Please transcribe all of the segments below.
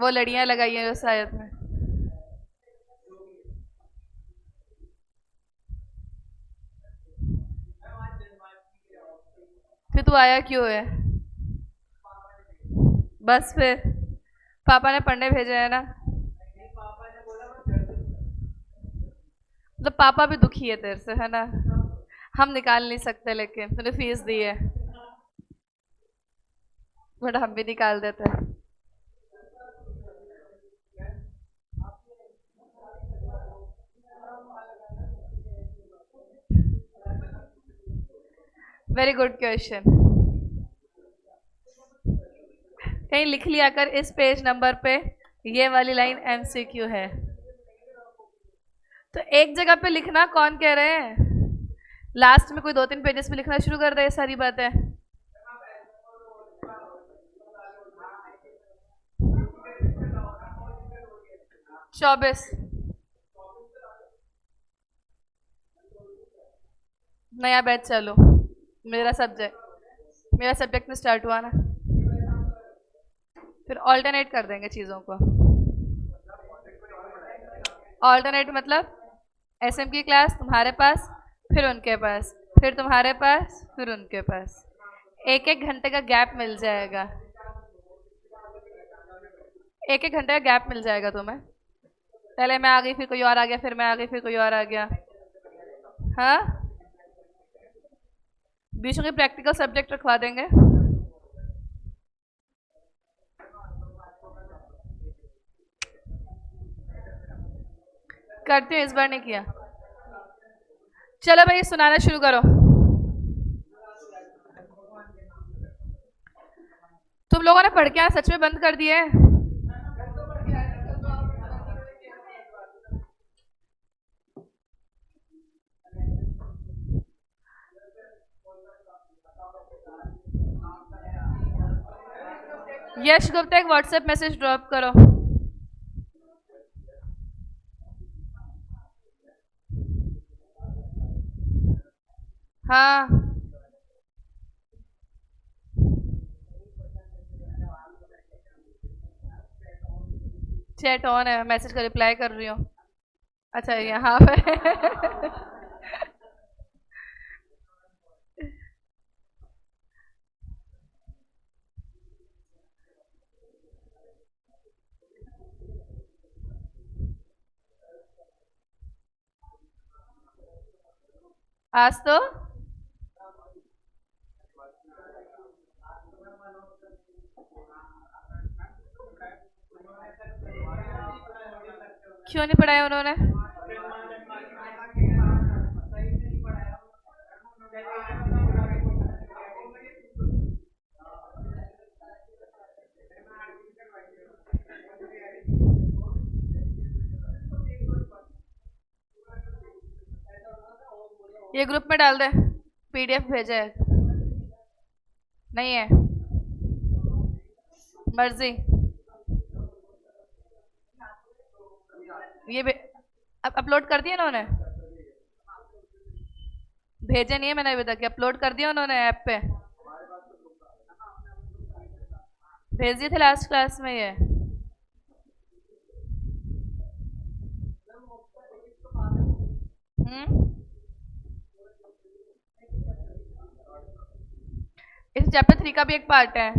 वो लड़ियां लगाई हैं उस आयत में। फिर तू आया क्यों है? बस फिर पापा ने पढ़ने भेजा है ना। मतलब पापा भी दुखी है तेरे से, है ना? हम निकाल नहीं सकते, लेकिन तूने फीस दी है, बट हम भी निकाल देते हैं। Very good question. कहीं लिख लिया कर इस पेज नंबर पे, ये वाली लाइन एमसीक्यू है। तो एक जगह पे लिखना, कौन कह रहे हैं? लास्ट में कोई 2-3 पेजेस पे लिखना शुरू कर दे ये सारी बातें। 24। नया बैच चालू। मेरा सब्जेक्ट में स्टार्ट हुआ ना। फिर ऑल्टरनेट कर देंगे चीज़ों को। ऑल्टरनेट मतलब एसएम की क्लास तुम्हारे पास, फिर उनके पास, फिर तुम्हारे पास, फिर उनके पास। 1-1 घंटे का गैप मिल जाएगा। 1-1 घंटे का गैप मिल जाएगा तुम्हें। पहले मैं आ गई, फिर कोई और आ गया, फिर मैं आ गई, फिर कोई और आ गया। हाँ, बीच में प्रैक्टिकल सब्जेक्ट रखवा देंगे। करती हूँ, इस बार नहीं किया। चलो भाई, सुनाना शुरू करो। तुम लोगों ने पढ़ के आना सच में बंद कर दिए? यश गुप्ता एक व्हाट्सएप मैसेज ड्रॉप करो। हाँ, चैट ऑन है, मैसेज का रिप्लाई कर रही हूँ। अच्छा, यहाँ पे आज तो क्यों नहीं पढ़ाया उन्होंने? ये ग्रुप में डाल दे, पीडीएफ भेजा है। नहीं है, मर्जी। ये अब अपलोड कर दिया उन्होंने? भेजे नहीं है मैंने अभी तक, अपलोड कर दिया उन्होंने ऐप पे? भेज दिए थे लास्ट क्लास में ये। हम्म, इस चैप्टर 3 का भी एक पार्ट है।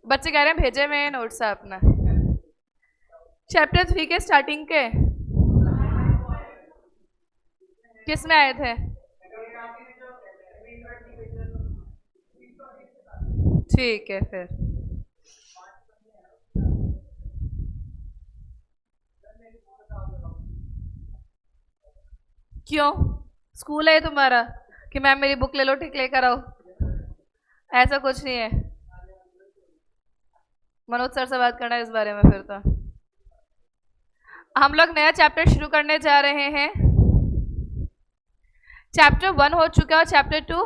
बच्चे कह रहे हैं भेजे में नोट्स अपना। चैप्टर 3 के स्टार्टिंग के किस में आए थे? ठीक है फिर। क्यों? स्कूल है ये तुम्हारा कि मैम मेरी बुक ले लो, ठीक लेकर आओ? ऐसा कुछ नहीं है। मनोज सर से बात करना है इस बारे में फिर तो। हम लोग नया चैप्टर शुरू करने जा रहे हैं। चैप्टर 1 हो चुका है और चैप्टर 2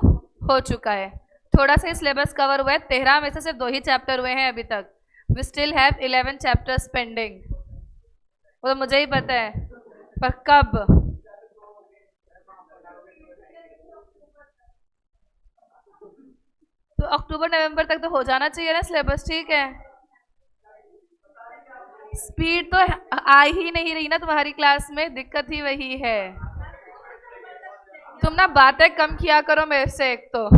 हो चुका है। थोड़ा सा सिलेबस कवर हुआ है, 13 में से सिर्फ 2 ही चैप्टर हुए हैं अभी तक। We still have 11 chapters pending. वो तो मुझे ही पता है, पर कब? तो अक्टूबर नवंबर तक तो हो जाना चाहिए ना सिलेबस, ठीक है। स्पीड तो आ ही नहीं रही ना तुम्हारी क्लास में, दिक्कत ही वही है। तुम ना बातें कम किया करो मेरे से। एक तो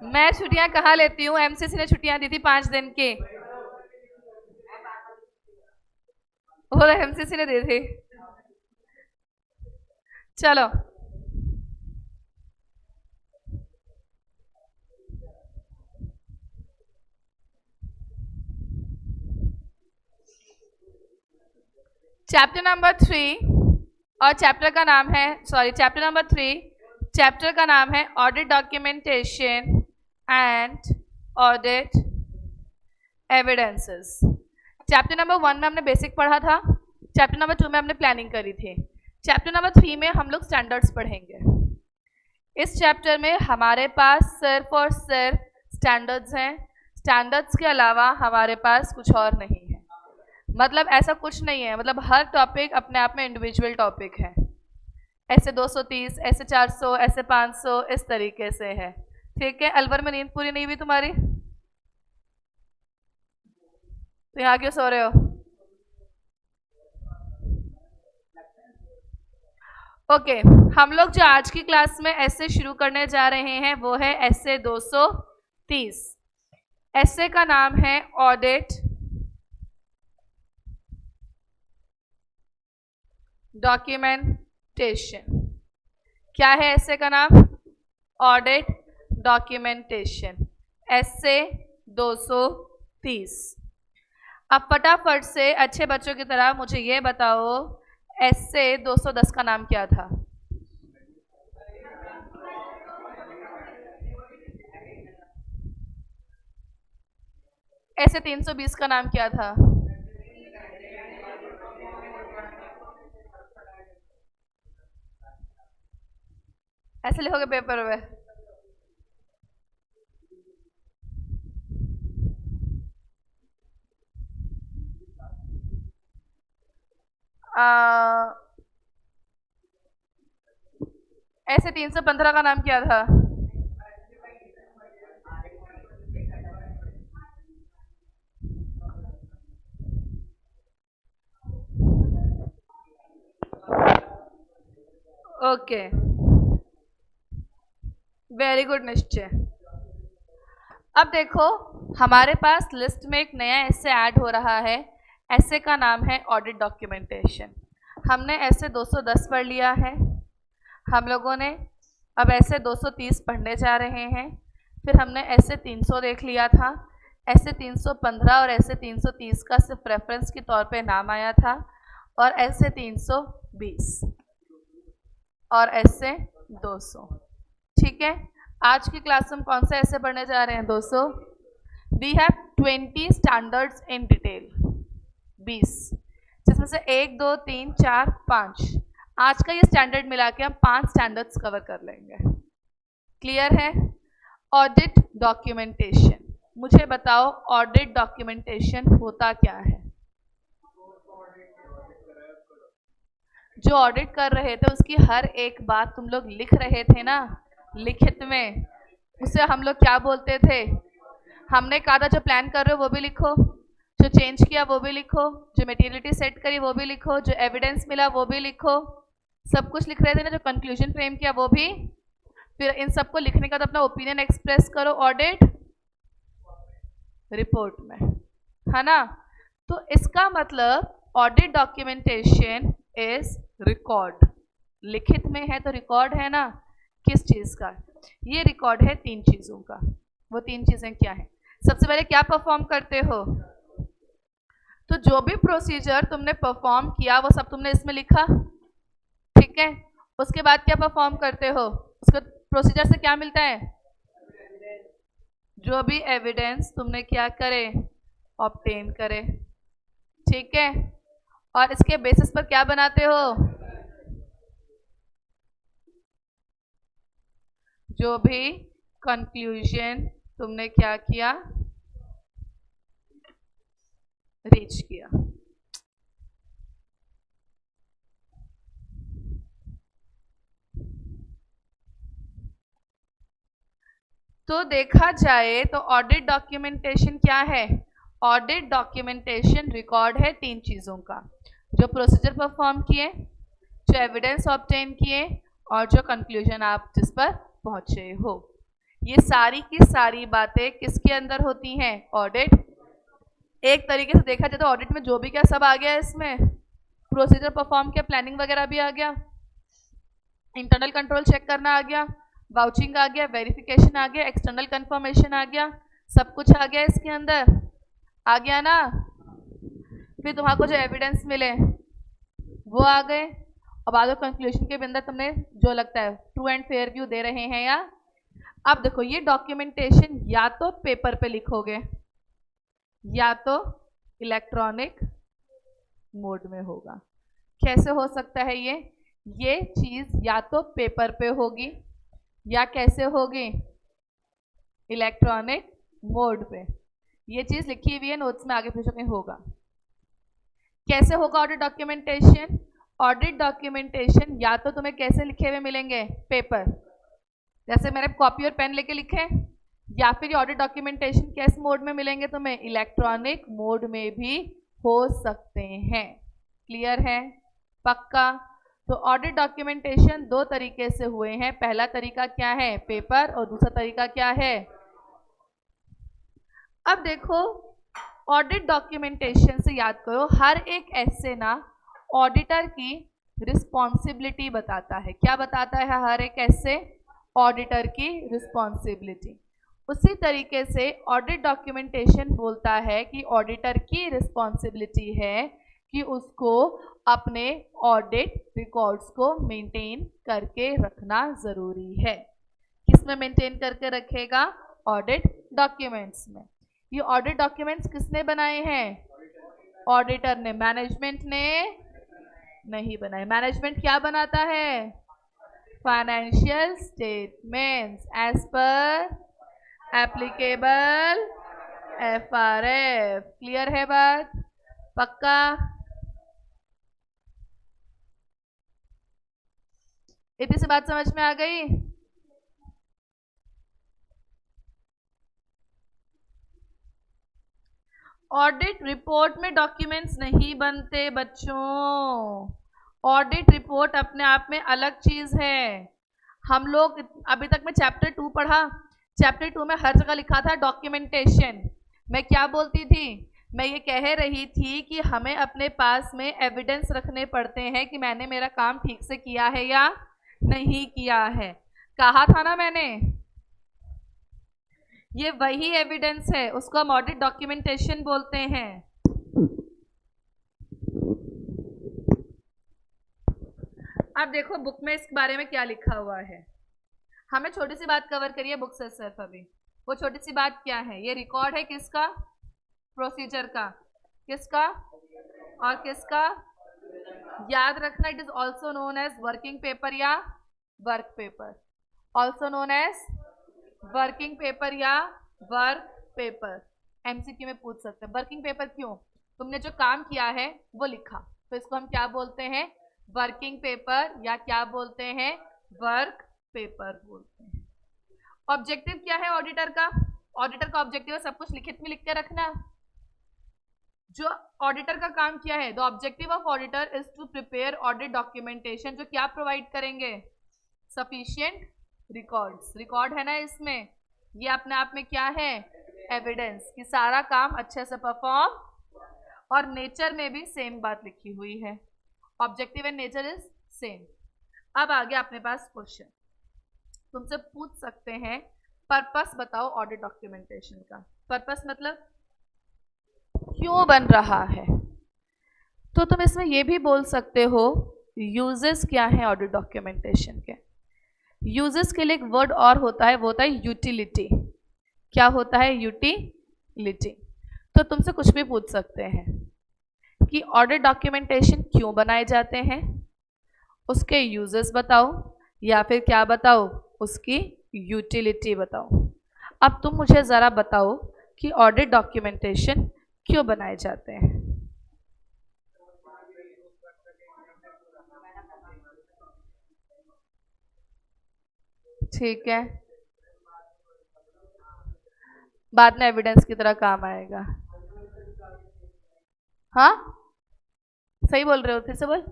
मैं छुट्टियां कहाँ लेती हूँ, एमसीसी ने छुट्टियां दी थी 5 दिन की। वो तो एमसीसी ने दी थी। चलो चैप्टर नंबर 3 और चैप्टर का नाम है, सॉरी चैप्टर नंबर 3, चैप्टर का नाम है audit documentation and audit evidences. Chapter number 1 में हमने बेसिक पढ़ा था, चैप्टर नंबर 2 में हमने प्लानिंग करी थी, चैप्टर नंबर 3 में हम लोग स्टैंडर्ड्स पढ़ेंगे। इस चैप्टर में हमारे पास सिर्फ और सिर्फ स्टैंडर्ड्स हैं, स्टैंडर्ड्स के अलावा हमारे पास कुछ और नहीं है। मतलब ऐसा कुछ नहीं है, मतलब हर टॉपिक अपने आप में इंडिविजुअल टॉपिक है। ऐसे 230, ऐसे 400, ऐसे 500, इस तरीके से है, ठीक है। अलवर में नींद पूरी नहीं हुई तुम्हारी, तो यहाँ क्यों सो रहे हो? ओके, हम लोग जो आज की क्लास में ऐसे शुरू करने जा रहे हैं वो है ऐसे 230। ऐसे का नाम है ऑडिट डॉक्यूमेंटेशन। क्या है ऐसे का नाम? ऑडिट डॉक्यूमेंटेशन, ऐसे 230। अब फटाफट से अच्छे बच्चों की तरह मुझे ये बताओ, ऐसे 210 का नाम क्या था? ऐसे 320 का नाम क्या था? ऐसे लिखोगे पेपर में? ऐसे 315 का नाम क्या था? ओके, वेरी गुड निश्चय। अब देखो, हमारे पास लिस्ट में एक नया ऐसे ऐड हो रहा है, ऐसे का नाम है ऑडिट डॉक्यूमेंटेशन। हमने ऐसे 210 पढ़ लिया है हम लोगों ने, अब ऐसे 230 पढ़ने जा रहे हैं। फिर हमने ऐसे 300 देख लिया था, ऐसे 315 और ऐसे 330 का सिर्फ रेफरेंस के तौर पे नाम आया था, और ऐसे 320 और ऐसे 200, ठीक है। आज की क्लास में कौन सा ऐसे पढ़ने जा रहे हैं? 200। We have 20 standards in detail, 20, जिसमें से 1 2 3 4 5, आज का ये स्टैंडर्ड मिला के हम 5 स्टैंडर्ड्स कवर कर लेंगे। क्लियर है? ऑडिट डॉक्यूमेंटेशन, मुझे बताओ ऑडिट डॉक्यूमेंटेशन होता क्या है? जो ऑडिट कर रहे थे उसकी हर एक बात तुम लोग लिख रहे थे ना लिखित में, उसे हम लोग क्या बोलते थे? हमने कहा था जो प्लान कर रहे हो वो भी लिखो, जो चेंज किया वो भी लिखो, जो मेटीरियलिटी सेट करी वो भी लिखो, जो एविडेंस मिला वो भी लिखो, सब कुछ लिख रहे थे ना, जो कंक्लूजन फ्रेम किया वो भी। फिर इन सबको लिखने का तो अपना ओपिनियन एक्सप्रेस करो ऑडिट रिपोर्ट में, है ना। तो इसका मतलब ऑडिट डॉक्यूमेंटेशन इज रिकॉर्ड, लिखित में है तो रिकॉर्ड है ना। किस चीज का? ये रिकॉर्ड है 3 चीजों का। वो 3 चीजें क्या है? सबसे पहले क्या परफॉर्म करते हो? तो जो भी प्रोसीजर तुमने परफॉर्म किया वो सब तुमने इसमें लिखा, ठीक है। उसके बाद क्या परफॉर्म करते हो? उसके प्रोसीजर से क्या मिलता है? जो भी एविडेंस तुमने क्या करे, ऑब्टेन करे, ठीक है। और इसके बेसिस पर क्या बनाते हो? जो भी कंक्लूजन तुमने क्या किया, रीच किया। तो देखा जाए तो ऑडिट डॉक्यूमेंटेशन क्या है? ऑडिट डॉक्यूमेंटेशन रिकॉर्ड है 3 चीज़ों का, जो प्रोसीजर परफॉर्म किए, जो एविडेंस ऑब्टेन किए, और जो कंक्लूजन आप जिस पर पहुंचे हो। ये सारी की सारी बातें किसके अंदर होती हैं? ऑडिट। एक तरीके से देखा जाए तो ऑडिट में जो भी क्या सब आ गया है इसमें, प्रोसीजर परफॉर्म किया, प्लानिंग वगैरह भी आ गया, इंटरनल कंट्रोल चेक करना आ गया, वाउचिंग आ गया, वेरिफिकेशन आ गया, एक्सटर्नल कंफर्मेशन आ गया, सब कुछ आ गया इसके अंदर, आ गया ना। फिर तुम्हारे को जो एविडेंस मिले वो आ गए, और बाद में कंक्लूजन के अंदर तुमने जो लगता है ट्रू एंड फेयर व्यू दे रहे हैं या। अब देखो ये डॉक्यूमेंटेशन या तो पेपर पे लिखोगे या तो इलेक्ट्रॉनिक मोड में होगा। कैसे हो सकता है ये चीज या तो पेपर पे होगी या कैसे होगी, इलेक्ट्रॉनिक मोड पे। ये चीज लिखी हुई है नोट्स में, आगे पीछे होगा। कैसे होगा ऑडिट डॉक्यूमेंटेशन? ऑडिट डॉक्यूमेंटेशन या तो तुम्हें कैसे लिखे हुए मिलेंगे, पेपर, जैसे मैंने कॉपी और पेन लेके लिखे, या फिर ऑडिट डॉक्यूमेंटेशन किस मोड में मिलेंगे तुम्हें, इलेक्ट्रॉनिक मोड में भी हो सकते हैं। क्लियर है? पक्का? तो ऑडिट डॉक्यूमेंटेशन 2 तरीके से हुए हैं। पहला तरीका क्या है, पेपर, और दूसरा तरीका क्या है। अब देखो ऑडिट डॉक्यूमेंटेशन से याद करो, हर एक ऐसे ना ऑडिटर की रिस्पॉन्सिबिलिटी बताता है। क्या बताता है हर एक ऐसे? ऑडिटर की रिस्पॉन्सिबिलिटी। उसी तरीके से ऑडिट डॉक्यूमेंटेशन बोलता है कि ऑडिटर की रिस्पॉन्सिबिलिटी है कि उसको अपने ऑडिट रिकॉर्ड्स को मेंटेन करके रखना ज़रूरी है। किसमें मेंटेन करके रखेगा? ऑडिट डॉक्यूमेंट्स में। ये ऑडिट डॉक्यूमेंट्स किसने बनाए हैं? ऑडिटर ने। मैनेजमेंट ने नहीं बनाए। मैनेजमेंट क्या बनाता है? Financial statements as per applicable FRF। Clear है बात? पक्का? इतनी सी बात समझ में आ गई? ऑडिट रिपोर्ट में डॉक्यूमेंट्स नहीं बनते बच्चों। ऑडिट रिपोर्ट अपने आप में अलग चीज है। हम लोग अभी तक में चैप्टर 2 पढ़ा, चैप्टर 2 में हर जगह लिखा था डॉक्यूमेंटेशन। मैं क्या बोलती थी? मैं ये कह रही थी कि हमें अपने पास में एविडेंस रखने पड़ते हैं कि मैंने मेरा काम ठीक से किया है या नहीं किया है। कहा था ना मैंने? ये वही एविडेंस है, उसको हम ऑडिट डॉक्यूमेंटेशन बोलते हैं। अब देखो बुक में इस बारे में क्या लिखा हुआ है। हमें छोटी सी बात कवर करिए बुक से सिर्फ अभी। वो छोटी सी बात क्या है? ये रिकॉर्ड है किसका? प्रोसीजर का। किसका और किसका? याद रखना, it is also known as working paper या work paper. Also known as working paper या वर्क पेपर। MCQ में पूछ सकते हैं वर्किंग पेपर क्यों? तुमने जो काम किया है वो लिखा, तो इसको हम क्या बोलते हैं? वर्किंग पेपर, या क्या बोलते हैं? वर्क पेपर बोलते हैं। ऑब्जेक्टिव क्या है ऑडिटर का? ऑडिटर का ऑब्जेक्टिव है सब कुछ लिखित में लिख के रखना। जो ऑडिटर का काम किया है, the objective of auditor is to prepare audit documentation, जो क्या प्रोवाइड करेंगे? Sufficient records. रिकॉर्ड है ना इसमें, ये अपने आप में क्या है? एविडेंस कि सारा काम अच्छे से परफॉर्म। और नेचर में भी सेम बात लिखी हुई है, objective and nature is same. अब आ गया अपने पास क्वेश्चन, तुमसे पूछ सकते हैं पर्पस बताओ ऑडिट डॉक्यूमेंटेशन का। पर्पस मतलब क्यों बन रहा है। तो तुम इसमें यह भी बोल सकते हो यूजेस क्या है ऑडिट डॉक्यूमेंटेशन के। यूजेस के लिए एक वर्ड और होता है, वो होता है यूटिलिटी। क्या होता है? यूटिलिटी। तो तुमसे कुछ भी पूछ सकते हैं कि ऑडिट डॉक्यूमेंटेशन क्यों बनाए जाते हैं, उसके यूजेस बताओ, या फिर क्या बताओ? उसकी यूटिलिटी बताओ। अब तुम मुझे ज़रा बताओ कि ऑडिट डॉक्यूमेंटेशन क्यों बनाए जाते हैं। ठीक है, बाद में एविडेंस की तरह काम आएगा। हाँ, सही बोल रहे हो, फिर से बोल।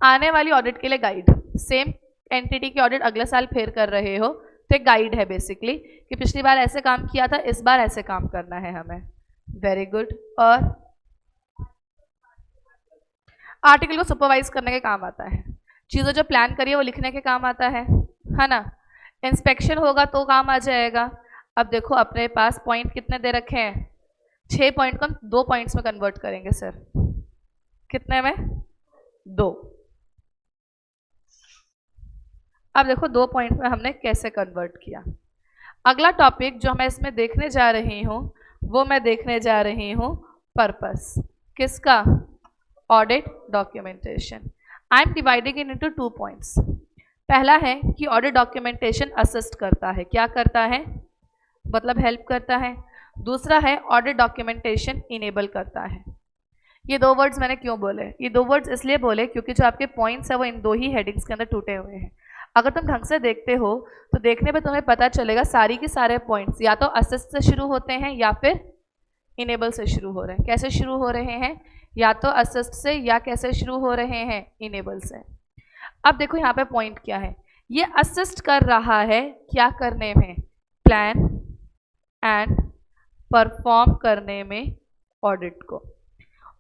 आने वाली ऑडिट के लिए गाइड, सेम एंटिटी की ऑडिट अगले साल फिर कर रहे हो तो एक गाइड है बेसिकली कि पिछली बार ऐसे काम किया था, इस बार ऐसे काम करना है हमें। Very good. और आर्टिकल को सुपरवाइज करने के काम आता है, चीज़ें जो प्लान करिए वो लिखने के काम आता है ना। इंस्पेक्शन होगा तो काम आ जाएगा। अब देखो अपने पास पॉइंट कितने दे रखे हैं, 6 पॉइंट को हम 2 पॉइंट्स में कन्वर्ट करेंगे सर। कितने में? 2। अब देखो 2 पॉइंट में हमने कैसे कन्वर्ट किया। अगला टॉपिक जो मैं इसमें देखने जा रही हूँ वो मैं देखने जा रही हूँ पर्पस। किसका? Audit documentation. I am dividing in into 2 points. पहला है कि ऑडिट डॉक्यूमेंटेशन असिस्ट करता है। क्या करता है? मतलब हेल्प करता है। दूसरा है ऑडिट डॉक्यूमेंटेशन इनेबल करता है। ये 2 वर्ड्स मैंने क्यों बोले? ये 2 वर्ड्स इसलिए बोले क्योंकि जो आपके पॉइंट्स है वो इन 2 ही हेडिंग्स के अंदर टूटे हुए हैं। अगर तुम ढंग से देखते हो तो देखने पे तुम्हें पता चलेगा सारी की सारे पॉइंट्स या तो असिस्ट से शुरू होते हैं या फिर इनेबल से शुरू हो रहे हैं। कैसे शुरू हो रहे हैं? या तो असिस्ट से या कैसे शुरू हो रहे हैं? इनेबल से। अब देखो यहाँ पे पॉइंट क्या है, ये असिस्ट कर रहा है क्या करने में? प्लान एंड परफॉर्म करने में ऑडिट को।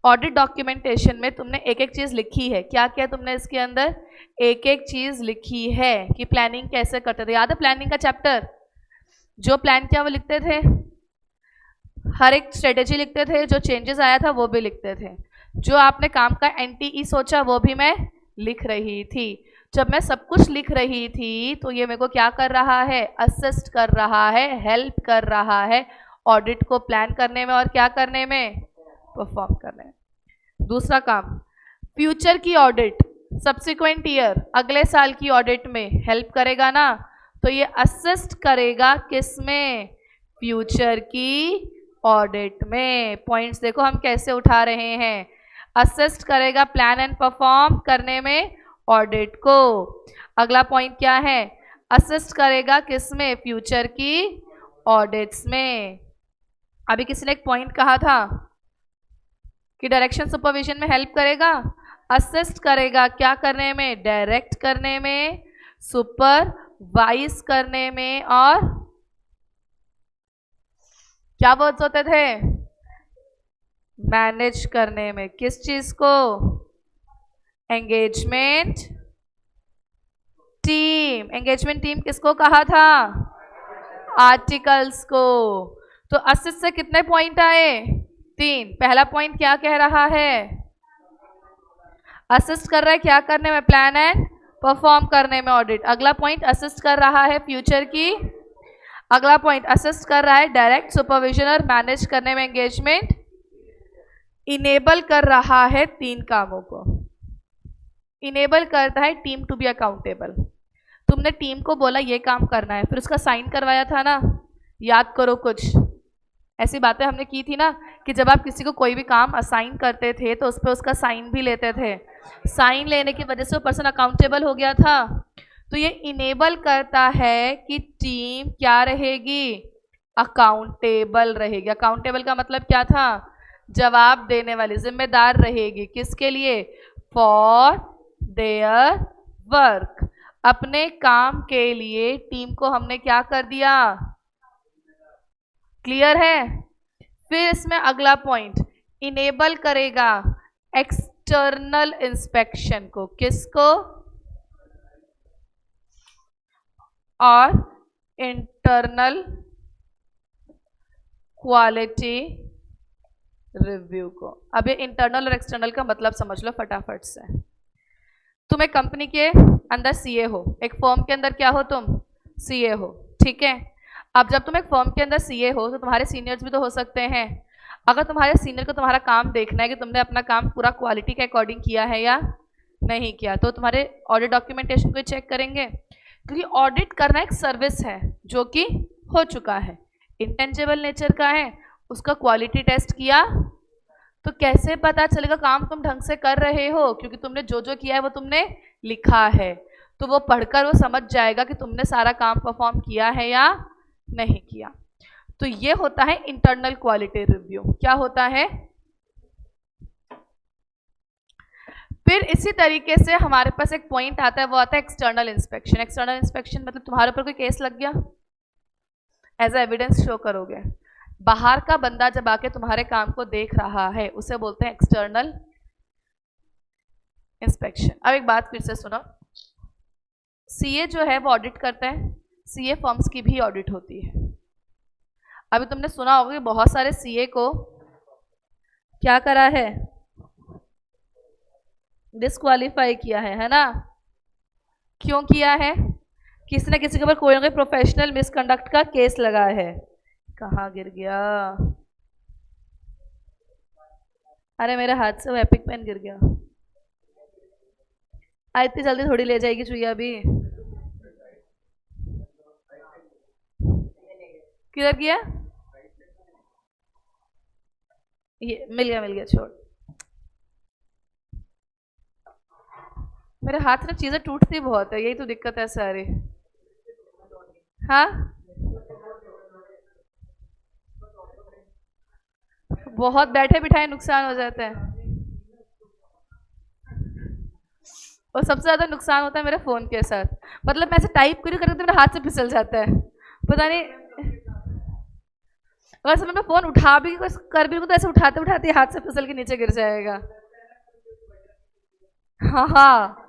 ऑडिट डॉक्यूमेंटेशन में तुमने एक एक चीज़ लिखी है। क्या क्या तुमने इसके अंदर? एक एक चीज़ लिखी है कि प्लानिंग कैसे करते थे। याद है प्लानिंग का चैप्टर? जो प्लान किया वो लिखते थे, हर एक स्ट्रेटेजी लिखते थे, जो चेंजेस आया था वो भी लिखते थे, जो आपने काम का NTE सोचा वो भी मैं लिख रही थी। जब मैं सब कुछ लिख रही थी तो ये मेरे को क्या कर रहा है? असिस्ट कर रहा है, हेल्प कर रहा है ऑडिट को प्लान करने में और क्या करने में? परफॉर्म करने में। दूसरा काम, फ्यूचर की ऑडिट, सब्सिक्वेंट ईयर, अगले साल की ऑडिट में हेल्प करेगा ना। तो ये असिस्ट करेगा किसमें? फ्यूचर की ऑडिट में। पॉइंट्स देखो हम कैसे उठा रहे हैं। असिस्ट करेगा प्लान एंड परफॉर्म करने में ऑडिट को। अगला पॉइंट क्या है? असिस्ट करेगा किसमें? फ्यूचर की ऑडिट्स में। अभी किसी ने एक पॉइंट कहा था कि डायरेक्शन सुपरविजन में हेल्प करेगा, असिस्ट करेगा क्या करने में? डायरेक्ट करने में, सुपरवाइज करने में, और क्या वर्ड्स होते थे? मैनेज करने में। किस चीज को? Engagement team. एंगेजमेंट टीम किसको कहा था? आर्टिकल्स को। तो असिस्ट से कितने पॉइंट आए? 3। पहला पॉइंट क्या कह रहा है? असिस्ट कर रहा है क्या करने में? प्लान एंड परफॉर्म करने में ऑडिट। अगला पॉइंट असिस्ट कर रहा है फ्यूचर की। अगला पॉइंट असिस्ट कर रहा है डायरेक्ट सुपरविजन और मैनेज करने में एंगेजमेंट। इनेबल कर रहा है 3 कामों को। इनेबल करता है टीम टू बी अकाउंटेबल। तुमने टीम को बोला ये काम करना है, फिर उसका साइन करवाया था ना। याद करो कुछ ऐसी बातें हमने की थी ना कि जब आप किसी को कोई भी काम असाइन करते थे तो उस पर उसका साइन भी लेते थे। साइन लेने की वजह से वो पर्सन अकाउंटेबल हो गया था। तो ये इनेबल करता है कि टीम क्या रहेगी? अकाउंटेबल रहेगी। अकाउंटेबल का मतलब क्या था? जवाब देने वाली, जिम्मेदार रहेगी। किसके लिए? For their work. अपने काम के लिए टीम को हमने क्या कर दिया? क्लियर है? फिर इसमें अगला पॉइंट, इनेबल करेगा एक्सटर्नल इंस्पेक्शन को। किसको? और इंटरनल क्वालिटी रिव्यू को। अब ये इंटरनल और एक्सटर्नल का मतलब समझ लो फटाफट से। तुम एक कंपनी के अंदर सीए हो, एक फर्म के अंदर क्या हो? तुम सीए हो, ठीक है। अब जब तुम एक फर्म के अंदर सीए हो तो तुम्हारे सीनियर्स भी तो हो सकते हैं। अगर तुम्हारे सीनियर को तुम्हारा काम देखना है कि तुमने अपना काम पूरा क्वालिटी के अकॉर्डिंग किया है या नहीं किया, तो तुम्हारे ऑडिट डॉक्यूमेंटेशन को चेक करेंगे। क्योंकि ऑडिट करना एक सर्विस है जो कि हो चुका है, इंटेंजिबल नेचर का है, उसका क्वालिटी टेस्ट किया, तो कैसे पता चलेगा काम तुम ढंग से कर रहे हो, क्योंकि तुमने जो जो किया है वो तुमने लिखा है, तो वो पढ़कर वो समझ जाएगा कि तुमने सारा काम परफॉर्म किया है या नहीं किया। तो ये होता है इंटरनल क्वालिटी रिव्यू। क्या होता है? फिर इसी तरीके से हमारे पास एक पॉइंट आता है, वो आता है एक्सटर्नल इंस्पेक्शन। एक्सटर्नल इंस्पेक्शन मतलब तुम्हारे ऊपर कोई केस लग गया, एज एविडेंस शो करोगे, बाहर का बंदा जब आके तुम्हारे काम को देख रहा है उसे बोलते हैं एक्सटर्नल इंस्पेक्शन। अब एक बात फिर से सुनो, सीए जो है वो ऑडिट करते हैं, सीए फर्म्स की भी ऑडिट होती है। अभी तुमने सुना होगा कि बहुत सारे सीए को क्या करा है, डिस्क्वालीफाई किया है ना? क्यों किया है? किसी न किसी के ऊपर कोई ना कोई प्रोफेशनल मिसकंडक्ट का केस लगा है। कहाँ गिर गया? अरे मेरे हाथ से वो एपिक पेन गिर गया। इतनी जल्दी थोड़ी ले जाएगी चुईया अभी। किधर गया? ये मिल गया, छोड़। मेरे हाथ में चीजें टूटती बहुत है, यही तो दिक्कत है सारी। हाँ, बहुत बैठे बिठाए नुकसान हो जाता है, और सबसे ज्यादा नुकसान होता है मेरे फोन के साथ। मतलब मैं ऐसे टाइप करूँ करते तो मेरे हाथ से फिसल जाता है, पता नहीं। अगर समय मैं फोन उठा भी कर भी तो ऐसे उठाते उठाते हाथ से फिसल के नीचे गिर जाएगा। हाँ हाँ,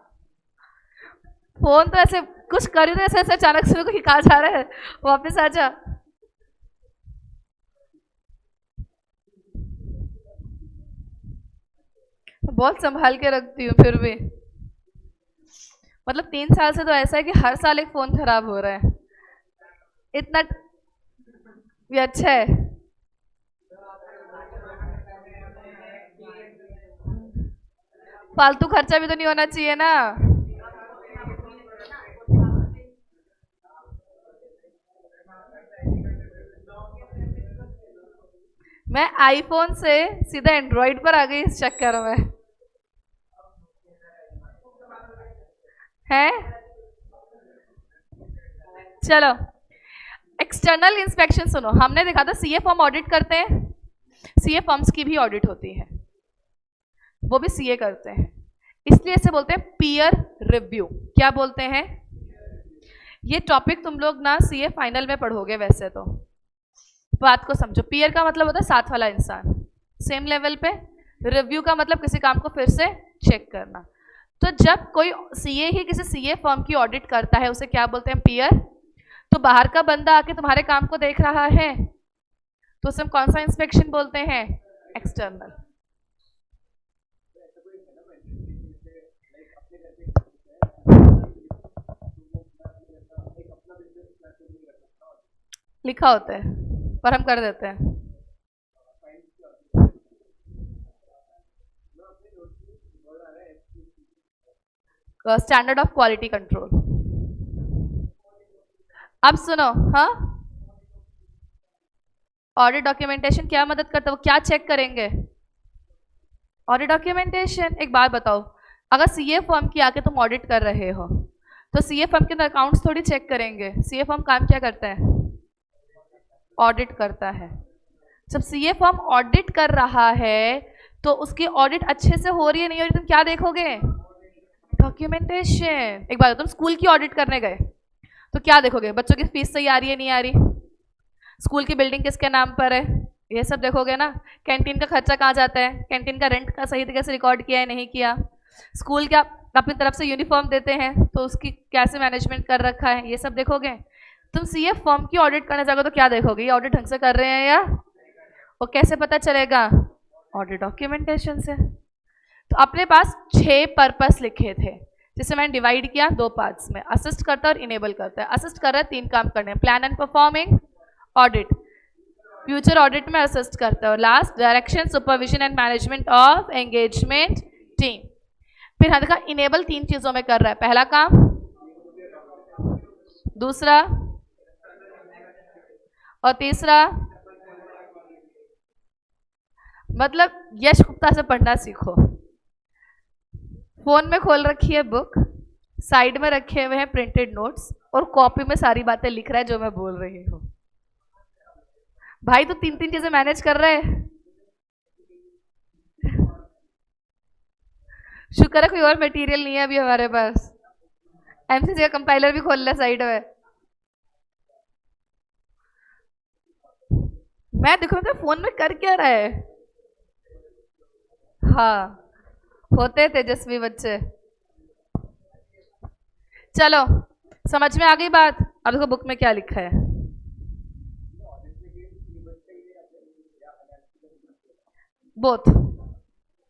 फोन तो ऐसे कुछ करी तो ऐसे ऐसे अचानक से कोई कहा जा रहा है वापस आ जा। बहुत संभाल के रखती हूँ फिर भी। मतलब 3 साल से तो ऐसा है कि हर साल एक फोन खराब हो रहा है, इतना ये अच्छा है। फालतू खर्चा भी तो नहीं होना चाहिए ना। मैं आईफोन से सीधा एंड्रॉइड पर आ गई इस चक्कर में है। चलो एक्सटर्नल इंस्पेक्शन सुनो, हमने देखा था सीए फर्म ऑडिट करते हैं, सीए फर्म्स की भी ऑडिट होती है, वो भी सीए करते हैं, इसलिए इसे बोलते हैं पीयर रिव्यू। क्या बोलते हैं? ये टॉपिक तुम लोग ना सीए फाइनल में पढ़ोगे। वैसे तो बात को समझो, पीयर का मतलब होता है साथ वाला इंसान, सेम लेवल पे। रिव्यू का मतलब किसी काम को फिर से चेक करना। तो जब कोई सीए ही किसी सीए फर्म की ऑडिट करता है उसे क्या बोलते हैं? पीयर। तो बाहर का बंदा आके तुम्हारे काम को देख रहा है तो उसे हम कौन सा इंस्पेक्शन बोलते हैं? एक्सटर्नल। लिखा होता है पर हम कर देते हैं। Standard of quality control. अब सुनो, हाँ, ऑडिट डॉक्यूमेंटेशन क्या मदद करता है? वो क्या चेक करेंगे? Audit documentation. एक बात बताओ, अगर सीए फर्म की आके तुम ऑडिट कर रहे हो तो सीए फर्म के अकाउंट्स थोड़ी चेक करेंगे। सीए फर्म काम क्या करता है? ऑडिट करता है। जब सीए फर्म ऑडिट कर रहा है तो उसकी ऑडिट अच्छे से हो रही है नहीं हो रही, तुम क्या देखोगे? डॉक्यूमेंटेशन। एक बात, तुम स्कूल की ऑडिट करने गए तो क्या देखोगे? बच्चों की फीस सही आ रही है नहीं आ रही, स्कूल की बिल्डिंग किसके नाम पर है, ये सब देखोगे ना। कैंटीन का खर्चा कहाँ जाता है, कैंटीन का रेंट का सही तरीके से रिकॉर्ड किया है नहीं किया, स्कूल क्या अपनी तरफ से यूनिफॉर्म देते हैं तो उसकी कैसे मैनेजमेंट कर रखा है, ये सब देखोगे। तुम सीए फर्म की ऑडिट करने जाओगे तो क्या देखोगे? ये ऑडिट ढंग से कर रहे हैं या? और कैसे पता चलेगा? ऑडिट डॉक्यूमेंटेशन से। तो अपने पास 6 पर्पस लिखे थे जिसे मैंने डिवाइड किया 2 पार्ट्स में, असिस्ट करता है और इनेबल करता है। असिस्ट कर रहा है 3 काम करने, plan and performing, audit, future audit में असिस्ट करता है, और last direction, supervision and management of engagement team. फिर हाँ देखा, इनेबल 3 चीजों में कर रहा है। पहला काम दूसरा और तीसरा, मतलब यश गुप्ता से पढ़ना सीखो। फोन में खोल रखी है बुक, साइड में रखे हुए हैं प्रिंटेड नोट्स और कॉपी में सारी बातें लिख रहा है जो मैं बोल रही हूँ। भाई तो तीन तीन चीजें मैनेज कर रहे हैं। शुक्र है कोई और मटेरियल नहीं है अभी हमारे पास। एमसीसी का कंपाइलर भी खोल ले साइड में। मैं देखो तो फोन में कर क्या रहा है। हाँ, होते तेजस्वी बच्चे। चलो समझ में आ गई बात। अब देखो बुक में क्या लिखा है। बोथ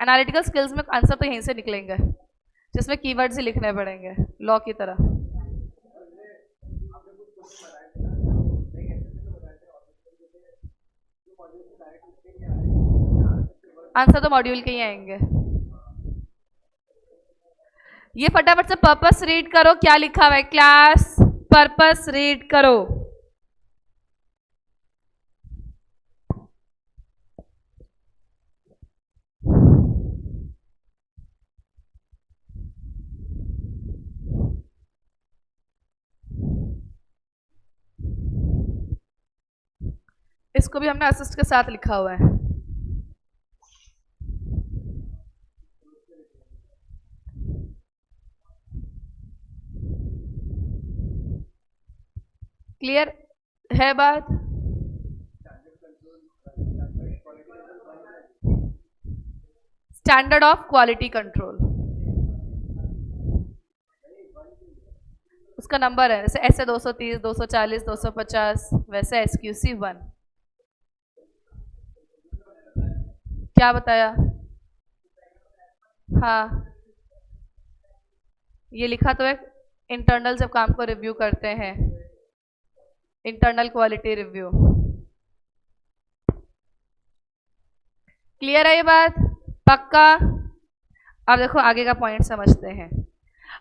एनालिटिकल स्किल्स में आंसर तो यहीं से निकलेंगे, जिसमें कीवर्ड्स ही लिखने पड़ेंगे लॉ की तरह। आंसर तो मॉड्यूल के ही आएंगे। ये फटाफट से पर्पस रीड करो, क्या लिखा हुआ है क्लास, पर्पस रीड करो। इसको भी हमने असिस्ट के साथ लिखा हुआ है। क्लियर है बात? स्टैंडर्ड ऑफ क्वालिटी कंट्रोल, उसका नंबर है, जैसे ऐसे 230, 240, 250, वैसे SQC 1। क्या बताया? हाँ, ये लिखा तो है इंटरनल जब काम को रिव्यू करते हैं, इंटरनल क्वालिटी रिव्यू। क्लियर है ये बात? पक्का? अब देखो आगे का पॉइंट समझते हैं।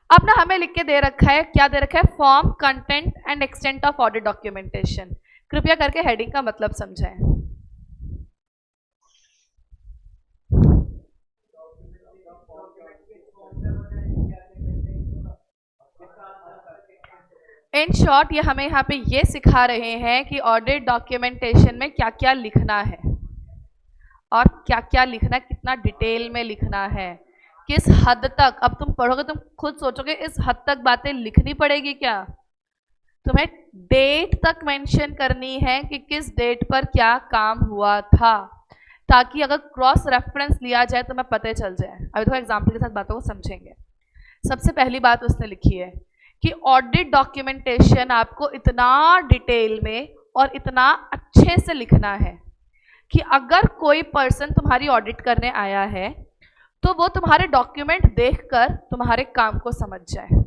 अब ना हमें लिख के दे रखा है, क्या दे रखा है, form, content and extent of audit documentation. कृपया करके हेडिंग का मतलब समझाएं। इन शॉर्ट ये हमें यहाँ पे ये सिखा रहे हैं कि ऑडिट डॉक्यूमेंटेशन में क्या क्या लिखना है और क्या क्या लिखना है, कितना डिटेल में लिखना है, किस हद तक। अब तुम पढ़ोगे तुम खुद सोचोगे इस हद तक बातें लिखनी पड़ेगी क्या। तुम्हें डेट तक मेंशन करनी है कि किस डेट पर क्या काम हुआ था, ताकि अगर क्रॉस रेफरेंस लिया जाए तो हमें पता चल जाए। अभी थोड़ा एग्जाम्पल के साथ बातों को समझेंगे। सबसे पहली बात उसने लिखी है कि ऑडिट डॉक्यूमेंटेशन आपको इतना डिटेल में और इतना अच्छे से लिखना है कि अगर कोई पर्सन तुम्हारी ऑडिट करने आया है तो वो तुम्हारे डॉक्यूमेंट देखकर तुम्हारे काम को समझ जाए।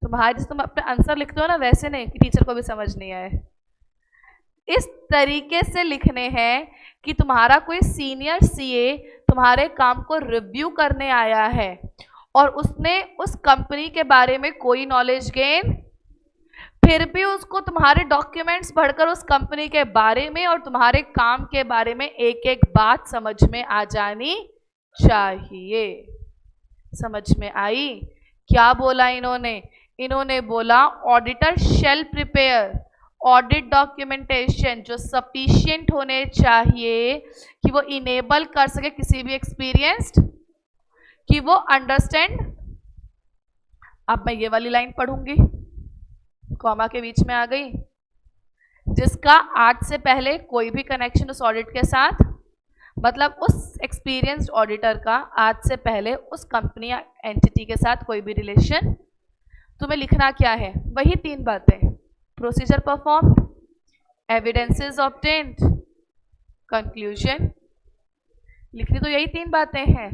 तुम्हारे जैसे तुम अपने आंसर लिखते हो ना, वैसे नहीं कि टीचर को भी समझ नहीं आए। इस तरीके से लिखने हैं कि तुम्हारा कोई सीनियर सीए तुम्हारे काम को रिव्यू करने आया है और उसने उस कंपनी के बारे में कोई नॉलेज गेन, फिर भी उसको तुम्हारे डॉक्यूमेंट्स पढ़कर उस कंपनी के बारे में और तुम्हारे काम के बारे में एक एक बात समझ में आ जानी चाहिए। समझ में आई? क्या बोला इन्होंने? इन्होंने बोला auditor shall prepare audit documentation जो सफिशिएंट होने चाहिए कि वो इनेबल कर सके किसी भी एक्सपीरियंस्ड कि वो अंडरस्टैंड। अब मैं ये वाली लाइन पढ़ूंगी, कॉमा के बीच में आ गई, जिसका आज से पहले कोई भी कनेक्शन उस ऑडिट के साथ, मतलब उस एक्सपीरियंस्ड ऑडिटर का आज से पहले उस कंपनी या एंटिटी के साथ कोई भी रिलेशन। तुम्हें लिखना क्या है? वही तीन बातें, procedure performed, evidences obtained, conclusion. लिखनी तो यही तीन बातें हैं,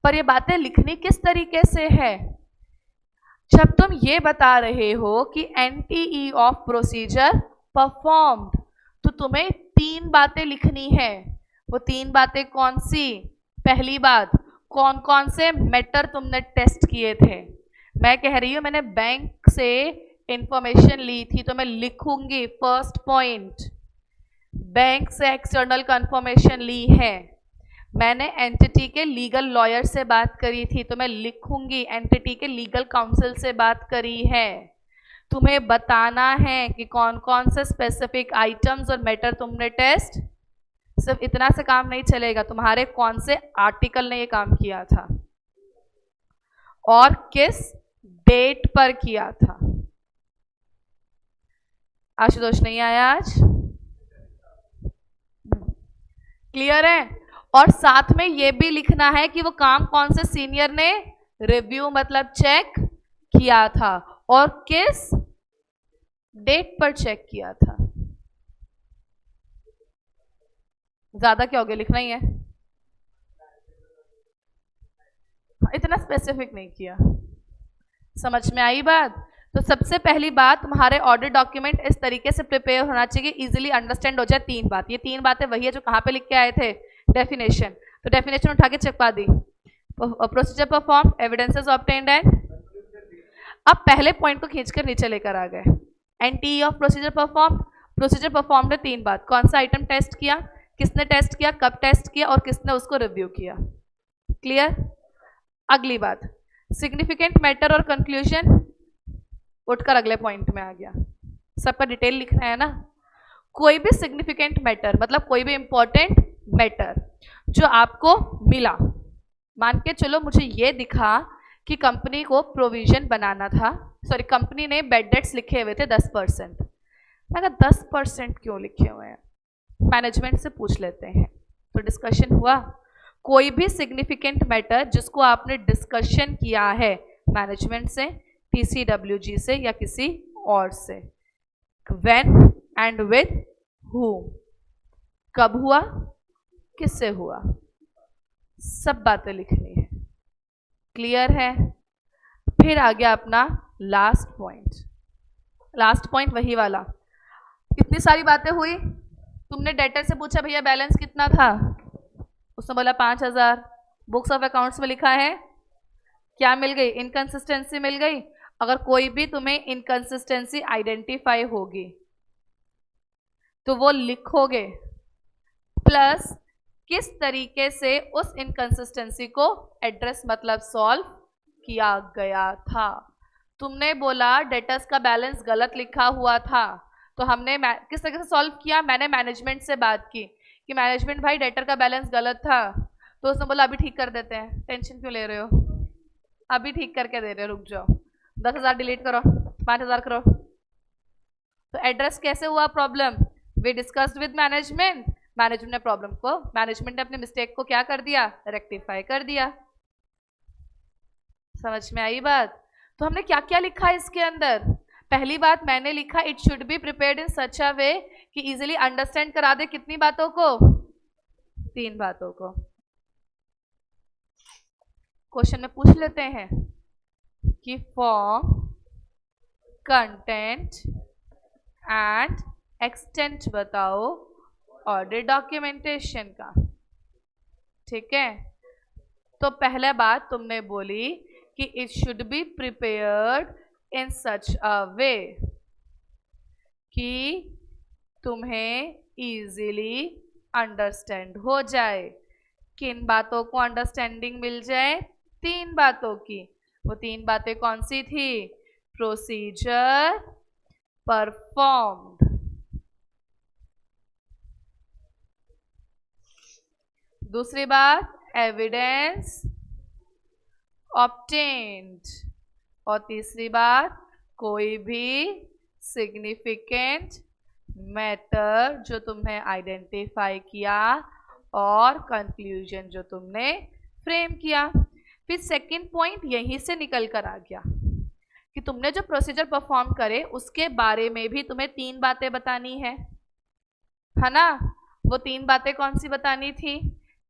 पर ये बातें लिखनी किस तरीके से है? जब तुम ये बता रहे हो कि एनटीई ऑफ प्रोसीजर परफॉर्म्ड, तो तुम्हें तीन बातें लिखनी है। वो तीन बातें कौन सी? पहली बात, कौन कौन से मैटर तुमने टेस्ट किए थे। मैं कह रही हूँ मैंने बैंक से इंफॉर्मेशन ली थी, तो मैं लिखूंगी फर्स्ट पॉइंट, बैंक से एक्सटर्नल कंफर्मेशन ली है। मैंने एंटिटी के लीगल लॉयर से बात करी थी, तो मैं लिखूंगी एंटिटी के लीगल काउंसिल से बात करी है। तुम्हें बताना है कि कौन कौन से स्पेसिफिक आइटम्स और मैटर तुमने टेस्ट, सिर्फ इतना से काम नहीं चलेगा, तुम्हारे कौन से आर्टिकल ने ये काम किया था और किस डेट पर किया था। आशुतोष नहीं आया आज? क्लियर है? और साथ में ये भी लिखना है कि वो काम कौन से सीनियर ने रिव्यू मतलब चेक किया था और किस डेट पर चेक किया था। ज्यादा क्या हो गया, लिखना ही है, इतना स्पेसिफिक नहीं किया। समझ में आई बात? तो सबसे पहली बात, तुम्हारे ऑडिट डॉक्यूमेंट इस तरीके से प्रिपेयर होना चाहिए कि इजीली अंडरस्टैंड हो जाए। तीन बात, ये तीन बातें वही है जो कहाँ पे लिख के आए थे, डेफिनेशन। तो डेफिनेशन उठा के चिपका दी। Procedure perform, evidences obtained and, अब पहले पॉइंट को खींचकर नीचे लेकर आ गए। एनटीई of procedure perform, procedure perform में तीन बात, कौन सा आइटम टेस्ट किया, किसने टेस्ट किया, कब टेस्ट किया और किसने उसको रिव्यू किया। क्लियर? अगली बात, सिग्निफिकेंट मैटर और कंक्लूजन, उठकर अगले पॉइंट में आ गया। सबका डिटेल लिखना है ना। कोई भी सिग्निफिकेंट मैटर मतलब कोई भी इंपॉर्टेंट मैटर जो आपको मिला, मान के चलो मुझे ये दिखा कि कंपनी को प्रोविजन बनाना था, सॉरी कंपनी ने बेड डेट्स लिखे हुए थे 10%। मैं कहा 10% क्यों लिखे हुए हैं, मैनेजमेंट से पूछ लेते हैं। तो डिस्कशन हुआ, कोई भी सिग्निफिकेंट मैटर जिसको आपने डिस्कशन किया है मैनेजमेंट से, TCWG से या किसी और से, व्हेन एंड विद whom, कब हुआ, किससे हुआ, सब बातें लिखनी है। क्लियर है? फिर आ गया अपना लास्ट पॉइंट। लास्ट पॉइंट वही वाला, कितनी सारी बातें हुई, तुमने डेटर से पूछा भैया बैलेंस कितना था, उसने बोला 5000, बुक्स ऑफ अकाउंट्स में लिखा है, क्या मिल गई, इनकंसिस्टेंसी मिल गई। अगर कोई भी तुम्हें इनकंसिस्टेंसी आइडेंटिफाई होगी तो वो लिखोगे, प्लस किस तरीके से उस इनकंसिस्टेंसी को एड्रेस मतलब सॉल्व किया गया था। तुमने बोला डेटर्स का बैलेंस गलत लिखा हुआ था, तो हमने किस तरीके से सॉल्व किया, मैंने मैनेजमेंट से बात की कि मैनेजमेंट भाई डेटर का बैलेंस गलत था, तो उसने बोला अभी ठीक कर देते हैं, टेंशन क्यों ले रहे हो, अभी ठीक करके दे रहे हो, रुक जाओ, 10,000 डिलीट करो, 5,000 करो। तो एड्रेस कैसे हुआ problem, we discussed with management, management ने प्रॉब्लम को, मैनेजमेंट ने अपने मिस्टेक को क्या कर दिया, रेक्टिफाई कर दिया। समझ में आई बात? तो हमने क्या क्या लिखा है इसके अंदर। पहली बात मैंने लिखा, it should be prepared in such a way कि इजीली अंडरस्टैंड करा दे कितनी बातों को, तीन बातों को। क्वेश्चन में पूछ लेते हैं कि फॉर्म, कंटेंट एंड एक्सटेंट बताओ ऑडिट डॉक्यूमेंटेशन का। ठीक है, तो पहले बात तुमने बोली कि it should be prepared in such a way कि तुम्हें इजीली अंडरस्टैंड हो जाए। किन बातों को अंडरस्टैंडिंग मिल जाए, तीन बातों की। वो तीन बातें कौन सी थी, प्रोसीजर परफॉर्म्ड, दूसरी बात एविडेंस ऑब्टेन्ड, और तीसरी बात कोई भी सिग्निफिकेंट मैटर जो तुमने आइडेंटिफाई किया और कंक्लूजन जो तुमने फ्रेम किया। फिर सेकंड पॉइंट यहीं से निकल कर आ गया कि तुमने जो प्रोसीजर परफॉर्म करे उसके बारे में भी तुम्हें तीन बातें बतानी है ना। वो तीन बातें कौन सी बतानी थी,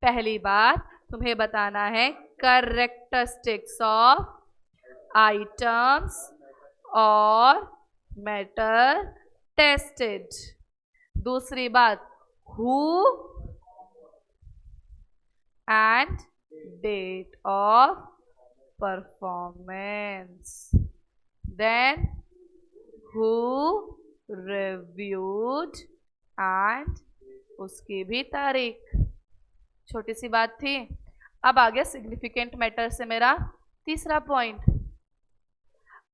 पहली बात तुम्हें बताना है कैरेक्टरिस्टिक्स ऑफ आइटम्स और मैटर टेस्टेड, दूसरी बात who and date of performance, then who reviewed and उसकी भी तारीख। छोटी सी बात थी। अब आ गया सिग्निफिकेंट मैटर से मेरा तीसरा पॉइंट।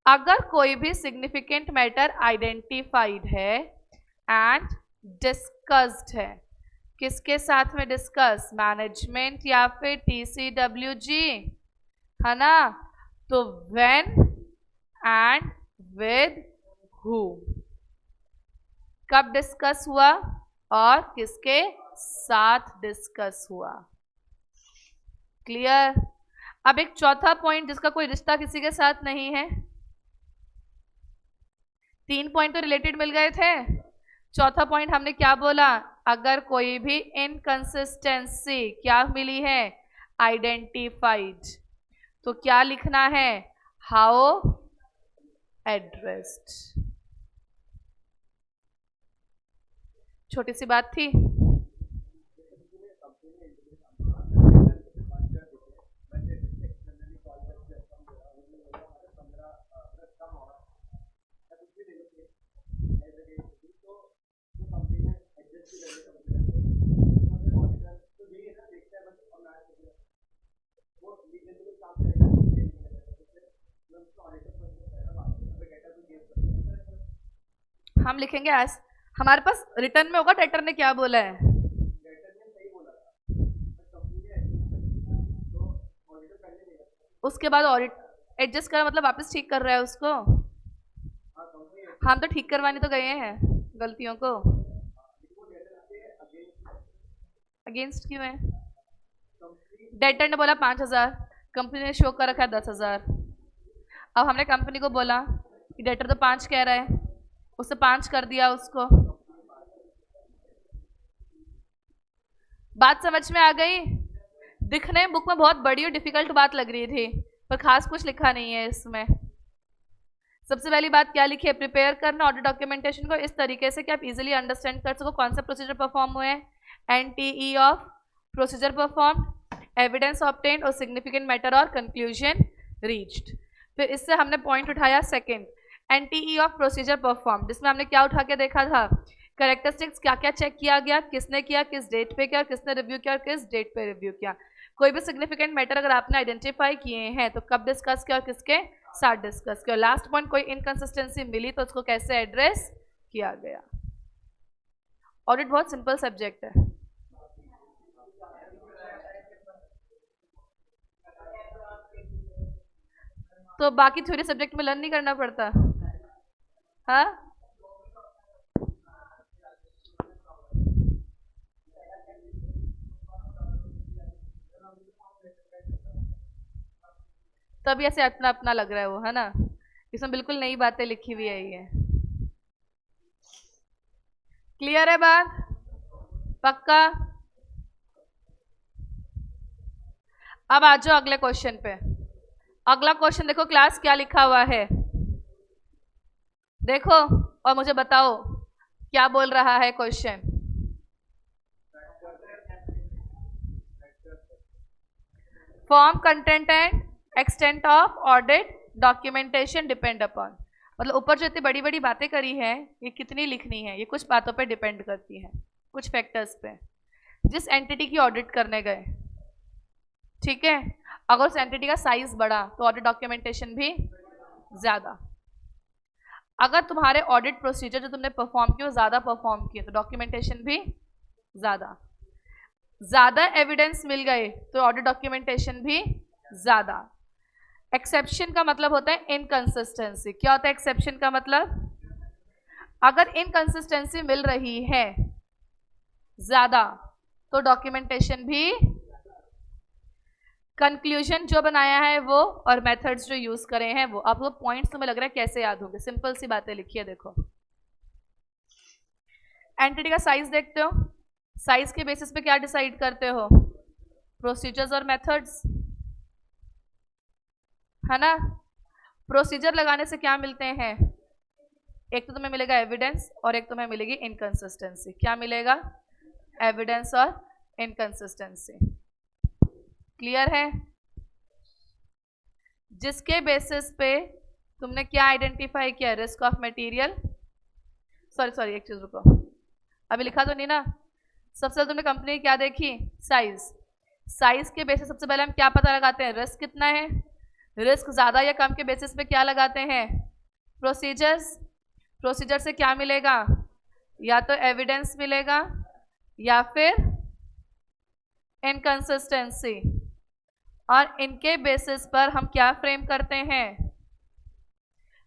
अगर कोई भी सिग्निफिकेंट मैटर आइडेंटिफाइड है एंड डिस्कस्ड है, किसके साथ में डिस्कस, मैनेजमेंट या फिर TCWG, है ना, तो व्हेन एंड विद हु, कब डिस्कस हुआ और किसके साथ डिस्कस हुआ। क्लियर। अब एक चौथा पॉइंट जिसका कोई रिश्ता किसी के साथ नहीं है। 3 पॉइंट तो रिलेटेड मिल गए थे। चौथा पॉइंट हमने क्या बोला, अगर कोई भी इनकंसिस्टेंसी क्या मिली है, आइडेंटिफाइड, तो क्या लिखना है, हाउ एड्रेस्ड। छोटी सी बात थी। हम लिखेंगे एज, हमारे पास रिटर्न में होगा डेटर ने क्या बोला है। उसके बाद ऑडिट एडजस्ट कर मतलब वापस ठीक कर रहा है उसको। हम तो ठीक करवाने तो गए हैं गलतियों को। अगेंस्ट क्यों है, डेटर ने बोला 5000, कंपनी ने शो कर रखा है 10,000। अब हमने कंपनी को बोला कि डेटर तो 5 कह रहा है, उससे 5 कर दिया उसको। बात समझ में आ गई। दिखने बुक में बहुत बड़ी और डिफिकल्ट बात लग रही थी, पर खास कुछ लिखा नहीं है इसमें। सबसे पहली बात क्या लिखी है, प्रिपेयर करना ऑडिट डॉक्यूमेंटेशन को इस तरीके से कि आप इजीली अंडरस्टैंड कर सको कौन सा प्रोसीजर परफॉर्म हुए हैं, NTE of procedure perform, evidence obtained और सिग्निफिकेंट मैटर और कंक्लूजन रीच्ड। फिर इससे हमने पॉइंट उठाया second, NTE of procedure perform, जिसमें हमने क्या उठा के देखा था, कैरेक्टरिस्टिक्स क्या क्या चेक किया गया, किसने किया, किस डेट पे किया, किसने रिव्यू किया और किस डेट पे रिव्यू किया। कोई भी सिग्निफिकेंट मैटर अगर आपने आइडेंटिफाई किए हैं तो कब डिस्कस किया और किसके साथ डिस्कस किया। लास्ट पॉइंट, कोई इनकंसिस्टेंसी मिली तो उसको कैसे एड्रेस किया गया। ऑडिट बहुत सिंपल सब्जेक्ट है। तो बाकी थ्योरी सब्जेक्ट में लर्न नहीं करना पड़ता। हाँ, तभी ऐसे अपना अपना लग रहा है वो, है ना, इसमें बिल्कुल नई बातें लिखी हुई है ये। क्लियर है बात, पक्का। अब आ जाओ अगले क्वेश्चन पे। अगला क्वेश्चन देखो क्लास क्या लिखा हुआ है, देखो और मुझे बताओ क्या बोल रहा है question. Form, content and extent of audit documentation depend upon, मतलब ऊपर जो इतनी बड़ी बड़ी बातें करी है ये कितनी लिखनी है, ये कुछ बातों पे डिपेंड करती है, कुछ फैक्टर्स पे। जिस एंटिटी की ऑडिट करने गए, ठीक है, अगर उस एंटिटी का साइज बड़ा तो ऑडिट डॉक्यूमेंटेशन भी ज्यादा। अगर तुम्हारे ऑडिट प्रोसीजर जो तुमने परफॉर्म किए वो ज्यादा परफॉर्म किए तो डॉक्यूमेंटेशन भी ज्यादा। ज्यादा एविडेंस मिल गए तो ऑडिट डॉक्यूमेंटेशन भी ज्यादा। एक्सेप्शन का मतलब होता है इनकंसिस्टेंसी। क्या होता है एक्सेप्शन का मतलब, अगर इनकंसिस्टेंसी मिल रही है ज्यादा तो डॉक्यूमेंटेशन भी, कंक्लूजन जो बनाया है वो और मेथड्स जो यूज करे हैं वो। आपको पॉइंट्स तुम्हें लग रहा है कैसे याद होंगे, सिंपल सी बातें लिखी है। देखो एंटिटी का साइज देखते हो, साइज के बेसिस पे क्या डिसाइड करते हो, प्रोसीजर्स और मेथड्स, है ना। प्रोसीजर लगाने से क्या मिलते हैं, एक तो तुम्हें मिलेगा एविडेंस और एक तुम्हें मिलेगी इनकंसिस्टेंसी। क्या मिलेगा, एविडेंस और इनकंसिस्टेंसी। क्लियर है। जिसके बेसिस पे तुमने क्या आइडेंटिफाई किया? रिस्क ऑफ मटेरियल, सॉरी एक चीज रुको, अभी लिखा तो नहीं ना। सबसे पहले तुमने कंपनी की क्या देखी? साइज। साइज के बेसिस सबसे पहले हम क्या पता लगाते हैं? रिस्क कितना है। रिस्क ज्यादा या कम के बेसिस पे क्या लगाते हैं? प्रोसीजर्स। प्रोसीजर से क्या मिलेगा? या तो एविडेंस मिलेगा या फिर इनकंसिस्टेंसी, और इनके बेसिस पर हम क्या फ्रेम करते हैं?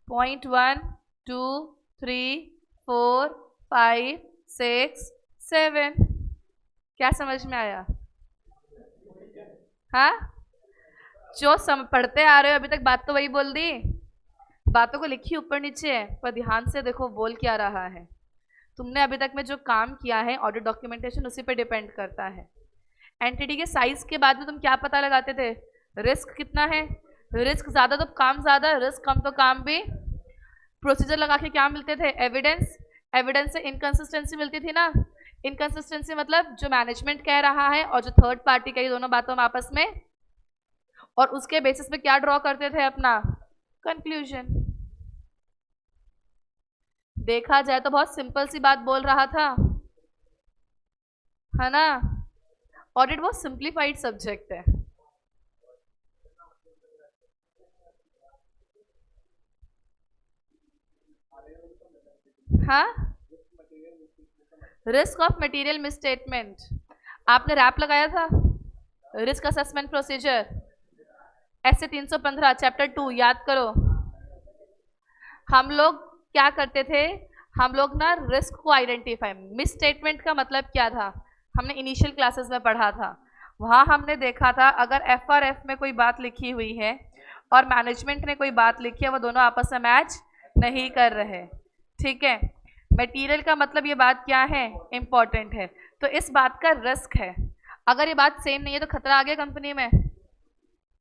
पॉइंट 1 2 3 4 5 6 7। क्या समझ में आया? हाँ, जो पढ़ते आ रहे हो अभी तक बात तो वही बोल दी, बातों को लिखी ऊपर नीचे है, पर ध्यान से देखो बोल क्या रहा है। तुमने अभी तक में जो काम किया है ऑडिट डॉक्यूमेंटेशन उसी पे डिपेंड करता है। एंटिटी के साइज के बाद में तुम क्या पता लगाते थे? रिस्क कितना है। रिस्क ज्यादा तो काम ज्यादा, रिस्क कम तो काम भी। प्रोसीजर लगा के क्या मिलते थे? एविडेंस। एविडेंस से इनकंसिस्टेंसी मिलती थी ना। इनकंसिस्टेंसी मतलब जो मैनेजमेंट कह रहा है और जो थर्ड पार्टी कही, दोनों बातों में आपस में, और उसके बेसिस पे क्या ड्रॉ करते थे? अपना कंक्लूजन। देखा जाए तो बहुत सिंपल सी बात बोल रहा था, है ना। ऑडिट बहुत सिंप्लीफाइड सब्जेक्ट है। हाँ, रिस्क ऑफ मटेरियल मिसस्टेटमेंट आपने रैप लगाया था। रिस्क असेसमेंट प्रोसीजर ऐसे 315 चैप्टर 2 याद करो। हम लोग क्या करते थे? हम लोग ना रिस्क को आइडेंटिफाई, मिस स्टेटमेंट का मतलब क्या था हमने इनिशियल क्लासेस में पढ़ा था। वहाँ हमने देखा था अगर FRF में कोई बात लिखी हुई है और मैनेजमेंट ने कोई बात लिखी है, वो दोनों आपस में मैच नहीं कर रहे, ठीक है। मटेरियल का मतलब ये बात क्या है? इंपॉर्टेंट है, तो इस बात का रिस्क है। अगर ये बात सेम नहीं है तो खतरा आ गया कंपनी में,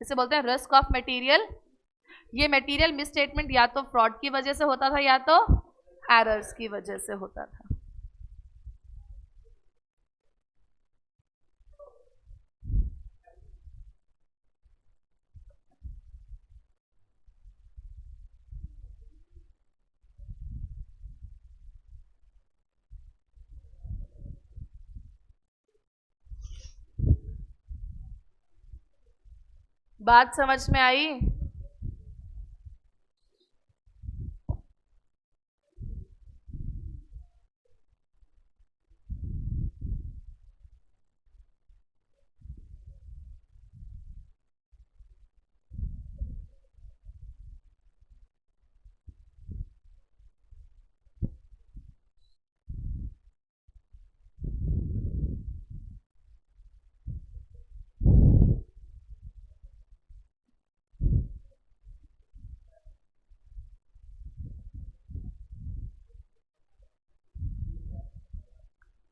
इसे बोलते हैं रिस्क ऑफ मटेरियल। ये मटेरियल मिसस्टेटमेंट या तो फ्रॉड की वजह से होता था या तो एरर्स की वजह से होता था। बात समझ में आई?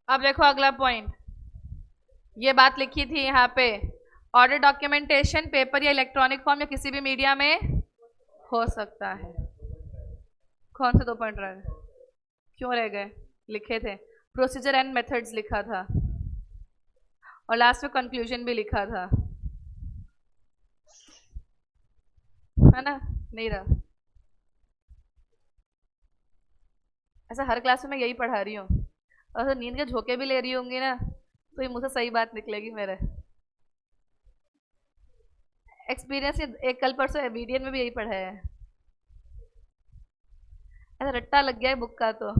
अब देखो अगला पॉइंट, ये बात लिखी थी यहाँ पे, ऑर्डर डॉक्यूमेंटेशन पेपर या इलेक्ट्रॉनिक फॉर्म या किसी भी मीडिया में हो सकता है। कौन से 2 पॉइंट रह गए? क्यों रह गए? लिखे थे प्रोसीजर एंड मेथड्स लिखा था, और लास्ट में कंक्लूजन भी लिखा था, है ना। नहीं रहा ऐसा, हर क्लास में मैं यही पढ़ा रही हूँ, और तो नींद के झोंके भी ले रही होंगी ना, तो ये मुझसे सही बात निकलेगी मेरे एक्सपीरियंस। एक कल परसों मीडियन में भी यही पढ़ा है, ऐसा रट्टा लग गया है बुक का। तो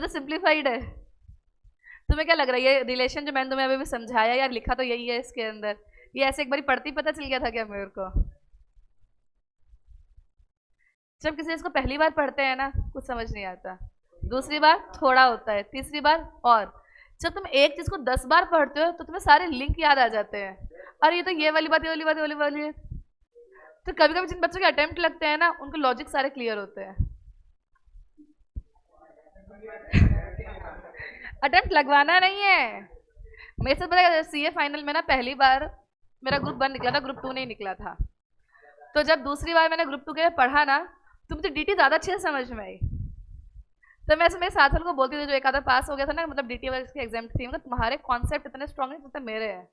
सिंप्लीफाइड है। तुम्हें क्या लग रहा है ये रिलेशन जो मैंने तुम्हें अभी भी समझाया यार, लिखा तो यही है इसके अंदर, ये ऐसे एक बारी पढ़ती पता चल गया था क्या मेरे को? जब किसी चीज को पहली बार पढ़ते हैं ना कुछ समझ नहीं आता, दूसरी बार थोड़ा होता है, तीसरी बार और, जब तुम एक चीज को 10 बार पढ़ते हो तो तुम्हें सारे लिंक याद आ जाते हैं। अरे ये तो ये वाली बात, ये वाली बात, ये वाली वाली है। तो कभी कभी जिन बच्चों के अटेम्प्ट लगते हैं ना उनके लॉजिक सारे क्लियर होते हैं। अटेम्प्ट लगवाना नहीं है। मेरे साथ पता CA फाइनल में ना पहली बार मेरा ग्रुप 1 निकला था, ग्रुप 2 नहीं निकला था। तो जब दूसरी बार मैंने ग्रुप 2 के लिए पढ़ा ना तो मुझे DT ज़्यादा अच्छे से समझ में आई। तो मैं ऐसे मेरे साथ वालों को बोलती थी जो एक आधा पास हो गया था ना, मतलब DT वाले की एग्जाम थी, मतलब तुम्हारे कॉन्सेप्ट इतने स्ट्रॉन्ग नहीं जितने मेरे हैं।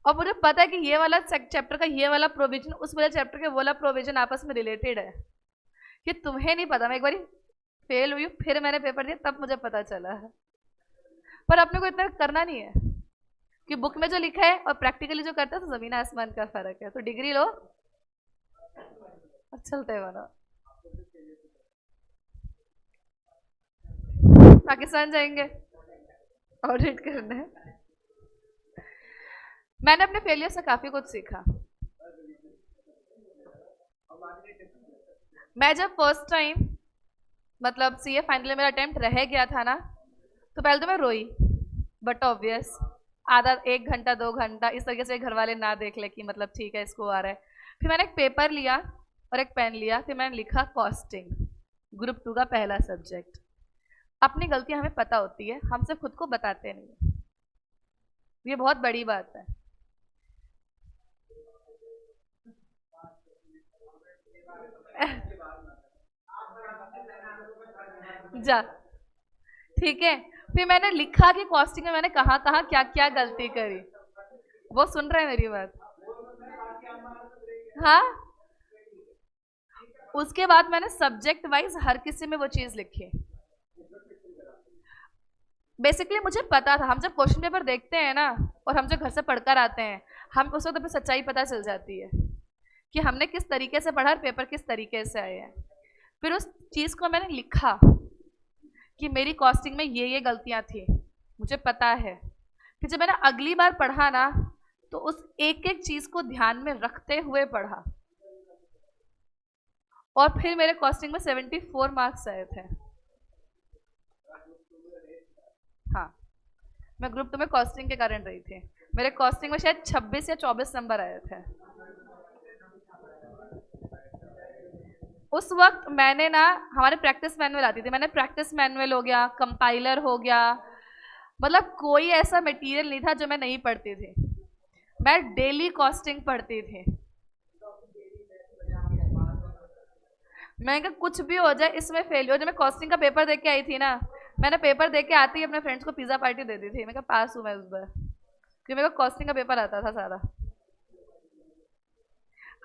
और मुझे पता है कि ये वाला चैप्टर का ये वाला प्रोविजन उस वाले चैप्टर के वाला प्रोविजन आपस में रिलेटेड है, कि तुम्हें नहीं पता। मैं एक बार फेल हुई, फिर मैंने पेपर दिया, तब मुझे पता चला है। पर अपने को इतना करना नहीं है कि बुक में जो लिखा है और प्रैक्टिकली जो करता है तो जमीन आसमान का फर्क है। तो डिग्री लो और चलते बनो। पाकिस्तान जाएंगे ऑडिट करने। मैंने अपने फेलियर से काफी कुछ सीखा। मैं जब फर्स्ट टाइम मतलब सीए फाइनल में मेरा अटेम्प्ट रह गया था ना, तो पहले तो मैं रोई, बट ऑब्वियस आधा 1 घंटा 2 घंटा इस तरीके से घर वाले ना देख ले कि मतलब ठीक है इसको आ रहा है। फिर मैंने एक पेपर लिया और एक पेन लिया, फिर मैंने लिखा कॉस्टिंग, ग्रुप 2 का पहला सब्जेक्ट। अपनी गलतियां हमें पता होती है, हम सिर्फ खुद को बताते नहीं, ये बहुत बड़ी बात है। जा, ठीक है। फिर मैंने लिखा कि कॉस्टिंग में मैंने कहाँ कहाँ क्या क्या गलती करी। वो सुन रहे हैं मेरी बात? हाँ। उसके बाद मैंने सब्जेक्ट वाइज हर किसी में वो चीज लिखी। बेसिकली मुझे पता था, हम जब क्वेश्चन पेपर देखते हैं ना और हम जब घर से पढ़कर आते हैं, हम उस वक्त सच्चाई पता चल जाती है कि हमने किस तरीके से पढ़ा और पेपर किस तरीके से आए हैं। फिर उस चीज़ को मैंने लिखा कि मेरी कॉस्टिंग में ये गलतियां थी, मुझे पता है। फिर जब मैंने अगली बार पढ़ा ना, तो उस एक एक चीज़ को ध्यान में रखते हुए पढ़ा, और फिर मेरे कॉस्टिंग में 74 मार्क्स आए थे। हाँ, मैं ग्रुप 2 में कॉस्टिंग के कारण रही थी। मेरे कॉस्टिंग में शायद 26 या 24 नंबर आए थे। उस वक्त मैंने ना, हमारे प्रैक्टिस मैनुअल आती थी, मैंने प्रैक्टिस मैनुअल हो गया, कंपाइलर हो गया, मतलब कोई ऐसा मटेरियल नहीं था जो मैं नहीं पढ़ती थी। मैं डेली कॉस्टिंग पढ़ती थी। मैं कहा कुछ भी हो जाए इसमें फेल हो। जब मैं कॉस्टिंग का पेपर देके आई थी ना, मैंने पेपर देके आती ही अपने फ्रेंड्स को पिज्जा पार्टी दे दी थी। मैं कहा पास हूँ मैं उस बार, क्योंकि मेरे को कॉस्टिंग का पेपर आता था सारा।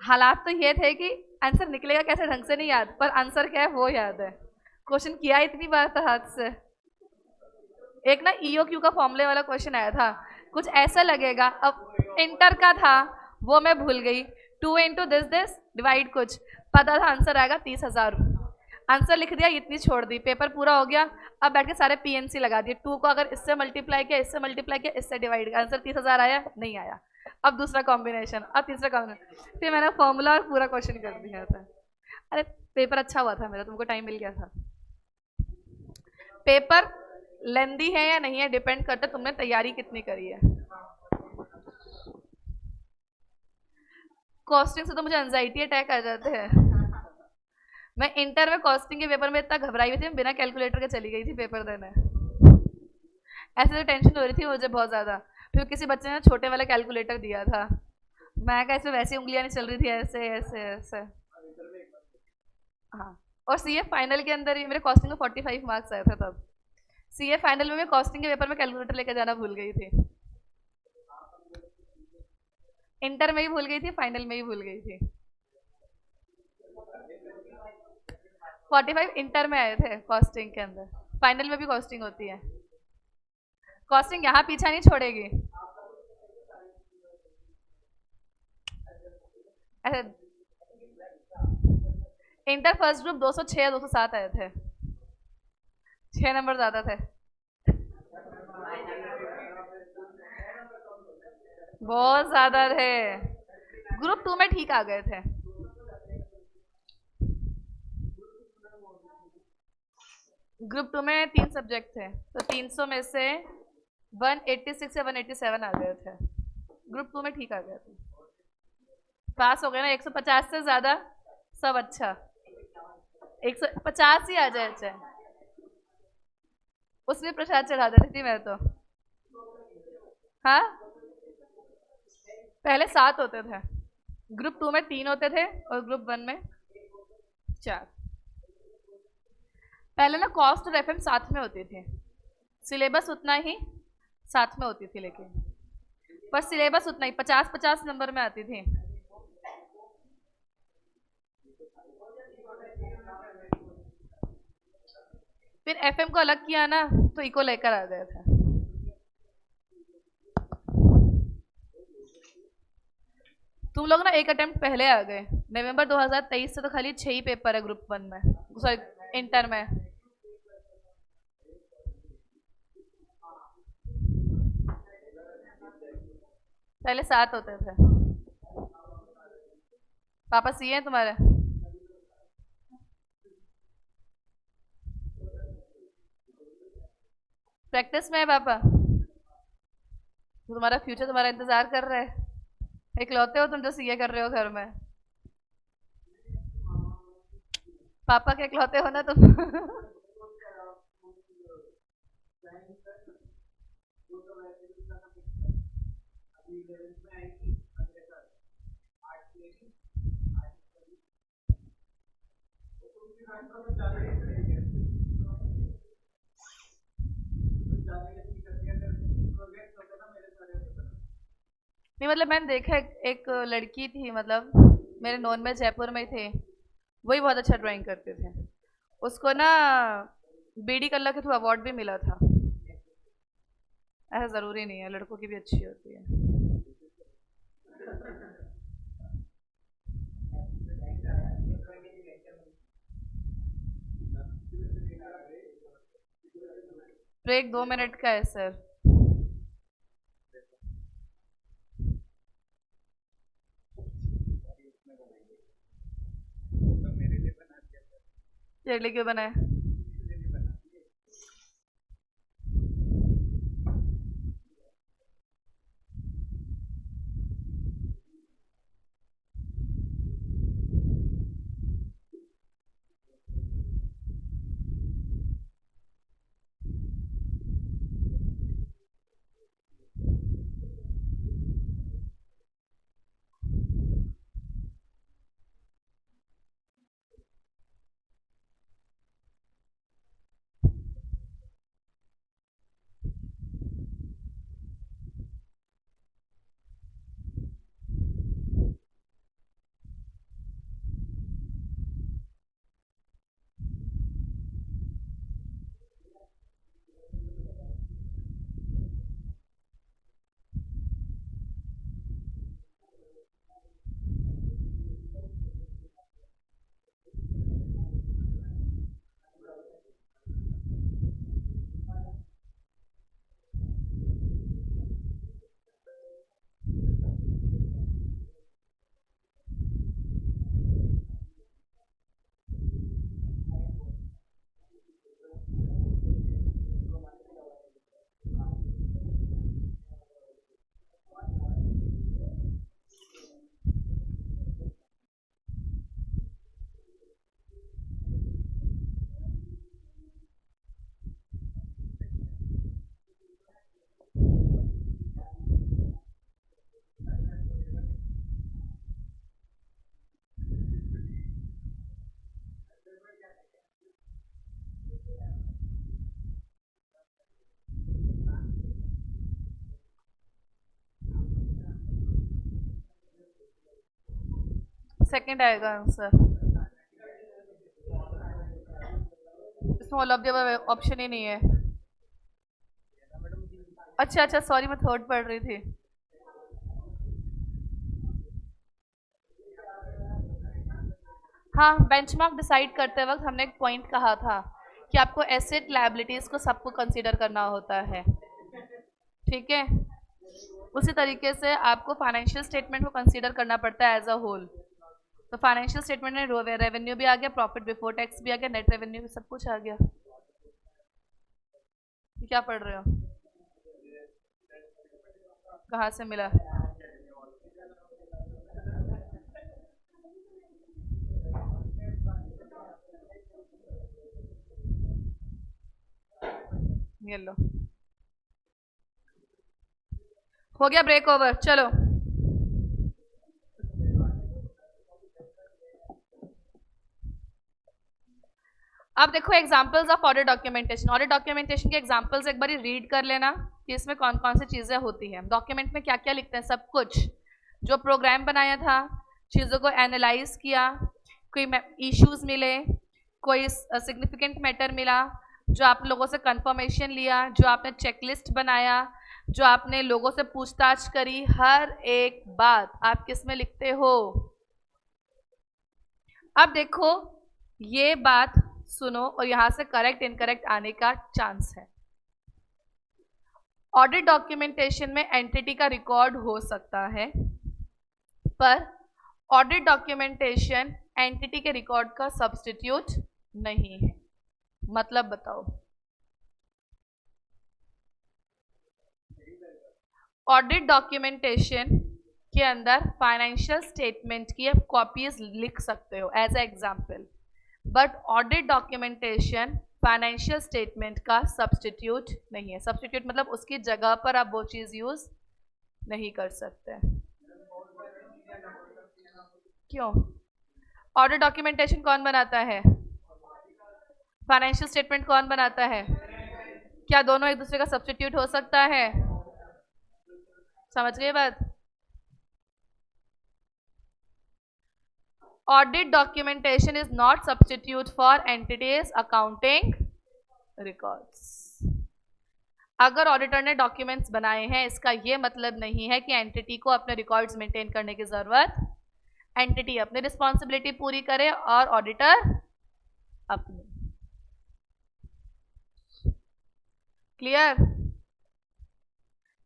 हालात तो ये थे कि आंसर निकलेगा कैसे ढंग से नहीं याद, पर आंसर क्या है वो याद है। क्वेश्चन किया इतनी बार था हाथ से। एक ना ईओक्यू का फॉर्मूले वाला क्वेश्चन आया था, कुछ ऐसा लगेगा, अब इंटर का था वो मैं भूल गई। 2 इंटू दिस दिस डिवाइड, कुछ पता था आंसर आएगा 30,000। आंसर लिख दिया, इतनी छोड़ दी, पेपर पूरा हो गया। अब बैठ के सारे पीएनसी लगा दिए, 2 को अगर इससे मल्टीप्लाई किया, इससे मल्टीप्लाई किया, इससे डिवाइड किया, आंसर 30,000 आया, नहीं आया। अब दूसरा कॉम्बिनेशन, अब तीसरा कॉम्बिनेशन, फिर मैंने फॉर्मूला और पूरा क्वेश्चन कर दिया था। अरे पेपर अच्छा हुआ था मेरा, तुमको टाइम मिल गया था। पेपर लेंदी है या नहीं है डिपेंड करता तुमने तैयारी कितनी करी है। कॉस्टिंग से तो मुझे एंजाइटी अटैक आ जाते हैं। मैं इंटर में कॉस्टिंग के पेपर में इतना घबराई हुई थी, बिना कैलकुलेटर के चली गई थी पेपर देने। ऐसे तो टेंशन हो रही थी मुझे बहुत ज़्यादा। फिर किसी बच्चे ने छोटे वाला कैलकुलेटर दिया था, मैं कैसे वैसी उंगलियां नहीं चल रही थी, ऐसे ऐसे ऐसे। हाँ, और सीए फाइनल के अंदर ही मेरे कॉस्टिंग में 45 मार्क्स आए थे तब। सीए फाइनल में मैं कॉस्टिंग के पेपर में कैलकुलेटर लेकर जाना भूल गई थी। इंटर में ही भूल गई थी, फाइनल में ही भूल गई थी। 45 इंटर में आए थे कॉस्टिंग के अंदर, फाइनल में भी कॉस्टिंग होती है। कॉस्टिंग यहाँ पीछा नहीं छोड़ेगी। ऐसे इंटर फर्स्ट ग्रुप 206 या 207 आए थे, 6 नंबर ज्यादा थे। बहुत ज्यादा थे। ग्रुप 2 में ठीक आ गए थे। ग्रुप 2 में 3 सब्जेक्ट थे, तो 300 में से 186 या 187 आ गए थे। ग्रुप 2 में ठीक आ गए थे, पास हो गए ना। 150 से ज्यादा सब अच्छा, 150 ही आ जाए चाहे। उसमें प्रसाद चढ़ा देती थी मैं तो। हाँ, पहले 7 होते थे, ग्रुप 2 में 3 होते थे और ग्रुप 1 में 4। पहले ना कॉस्ट और एफएम साथ में होती थी, सिलेबस उतना ही साथ में होती थी, लेकिन बस सिलेबस उतना ही 50-50 नंबर में आती थी। फिर एफएम को अलग किया ना, तो इको लेकर आ गया था। तुम लोग ना एक अटेम्प्ट पहले आ गए। नवंबर 2023 से तो खाली 6 ही पेपर है ग्रुप 1 में, सॉरी इंटर में। पहले 7 होते थे। पापा सी हैं तुम्हारे? प्रैक्टिस में है पापा? तो तुम्हारा फ्यूचर तुम्हारा इंतजार कर रहा है। इकलौते हो तुम जो सीए कर रहे हो घर में। पापा के इकलौते हो ना तुम। नहीं मतलब मैंने देखा एक लड़की थी, मतलब मेरे नॉन में जयपुर में थे, वही बहुत अच्छा ड्राइंग करते थे। उसको ना बीडी कल्ला के थ्रू अवार्ड भी मिला था। ऐसा ज़रूरी नहीं है, लड़कों की भी अच्छी होती है। ब्रेक 2 मिनट का है सर। तेरे लिए क्यों बनाए? सेकंड आएगा आंसर। इसमें all of the above option ही नहीं है। अच्छा अच्छा सॉरी, मैं थर्ड पढ़ रही थी। हाँ, बेंचमार्क डिसाइड करते वक्त हमने एक पॉइंट कहा था कि आपको एसेट लायबिलिटीज को सबको कंसीडर करना होता है, ठीक है। उसी तरीके से आपको फाइनेंशियल स्टेटमेंट को कंसीडर करना पड़ता है एज अ होल। तो फाइनेंशियल स्टेटमेंट में रेवेन्यू भी आ गया, प्रॉफिट बिफोर टैक्स भी आ गया, नेट रेवेन्यू भी, सब कुछ आ गया। ये क्या पढ़ रहे हो? कहाँ से मिला? ये लो, हो गया ब्रेक ओवर, चलो। अब देखो examples of audit documentation. Audit documentation के एग्जांपल्स एक बार रीड कर लेना कि इसमें कौन कौन सी चीज़ें होती हैं। डॉक्यूमेंट में क्या क्या लिखते हैं, सब कुछ जो प्रोग्राम बनाया था, चीज़ों को एनालाइज किया, कोई इश्यूज मिले, कोई सिग्निफिकेंट मैटर मिला, जो आप लोगों से कंफर्मेशन लिया, जो आपने चेकलिस्ट बनाया, जो आपने लोगों से पूछताछ करी, हर एक बात आप किस में लिखते हो। अब देखो ये बात सुनो और यहां से करेक्ट इनकरेक्ट आने का चांस है। ऑडिट डॉक्यूमेंटेशन में एंटिटी का रिकॉर्ड हो सकता है, पर ऑडिट डॉक्यूमेंटेशन एंटिटी के रिकॉर्ड का सब्स्टिट्यूट नहीं है। मतलब बताओ, ऑडिट डॉक्यूमेंटेशन के अंदर फाइनेंशियल स्टेटमेंट की आप कॉपीज लिख सकते हो as a example, but audit documentation financial statement का सब्स्टिट्यूट नहीं है। सब्स्टिट्यूट मतलब उसकी जगह पर आप वो चीज़ यूज नहीं कर सकते। क्यों? ऑडिट डॉक्यूमेंटेशन कौन बनाता है? फाइनेंशियल स्टेटमेंट कौन बनाता है? क्या दोनों एक दूसरे का सब्स्टिट्यूट हो सकता है? समझ गए बात? Audit documentation is not substitute for entities accounting records. अगर ऑडिटर ने डॉक्यूमेंट्स बनाए हैं, इसका ये मतलब नहीं है कि एंटिटी को अपने रिकॉर्ड्स मेंटेन करने की जरूरत। एंटिटी अपनी रिस्पॉन्सिबिलिटी पूरी करे और ऑडिटर अपनी। Clear?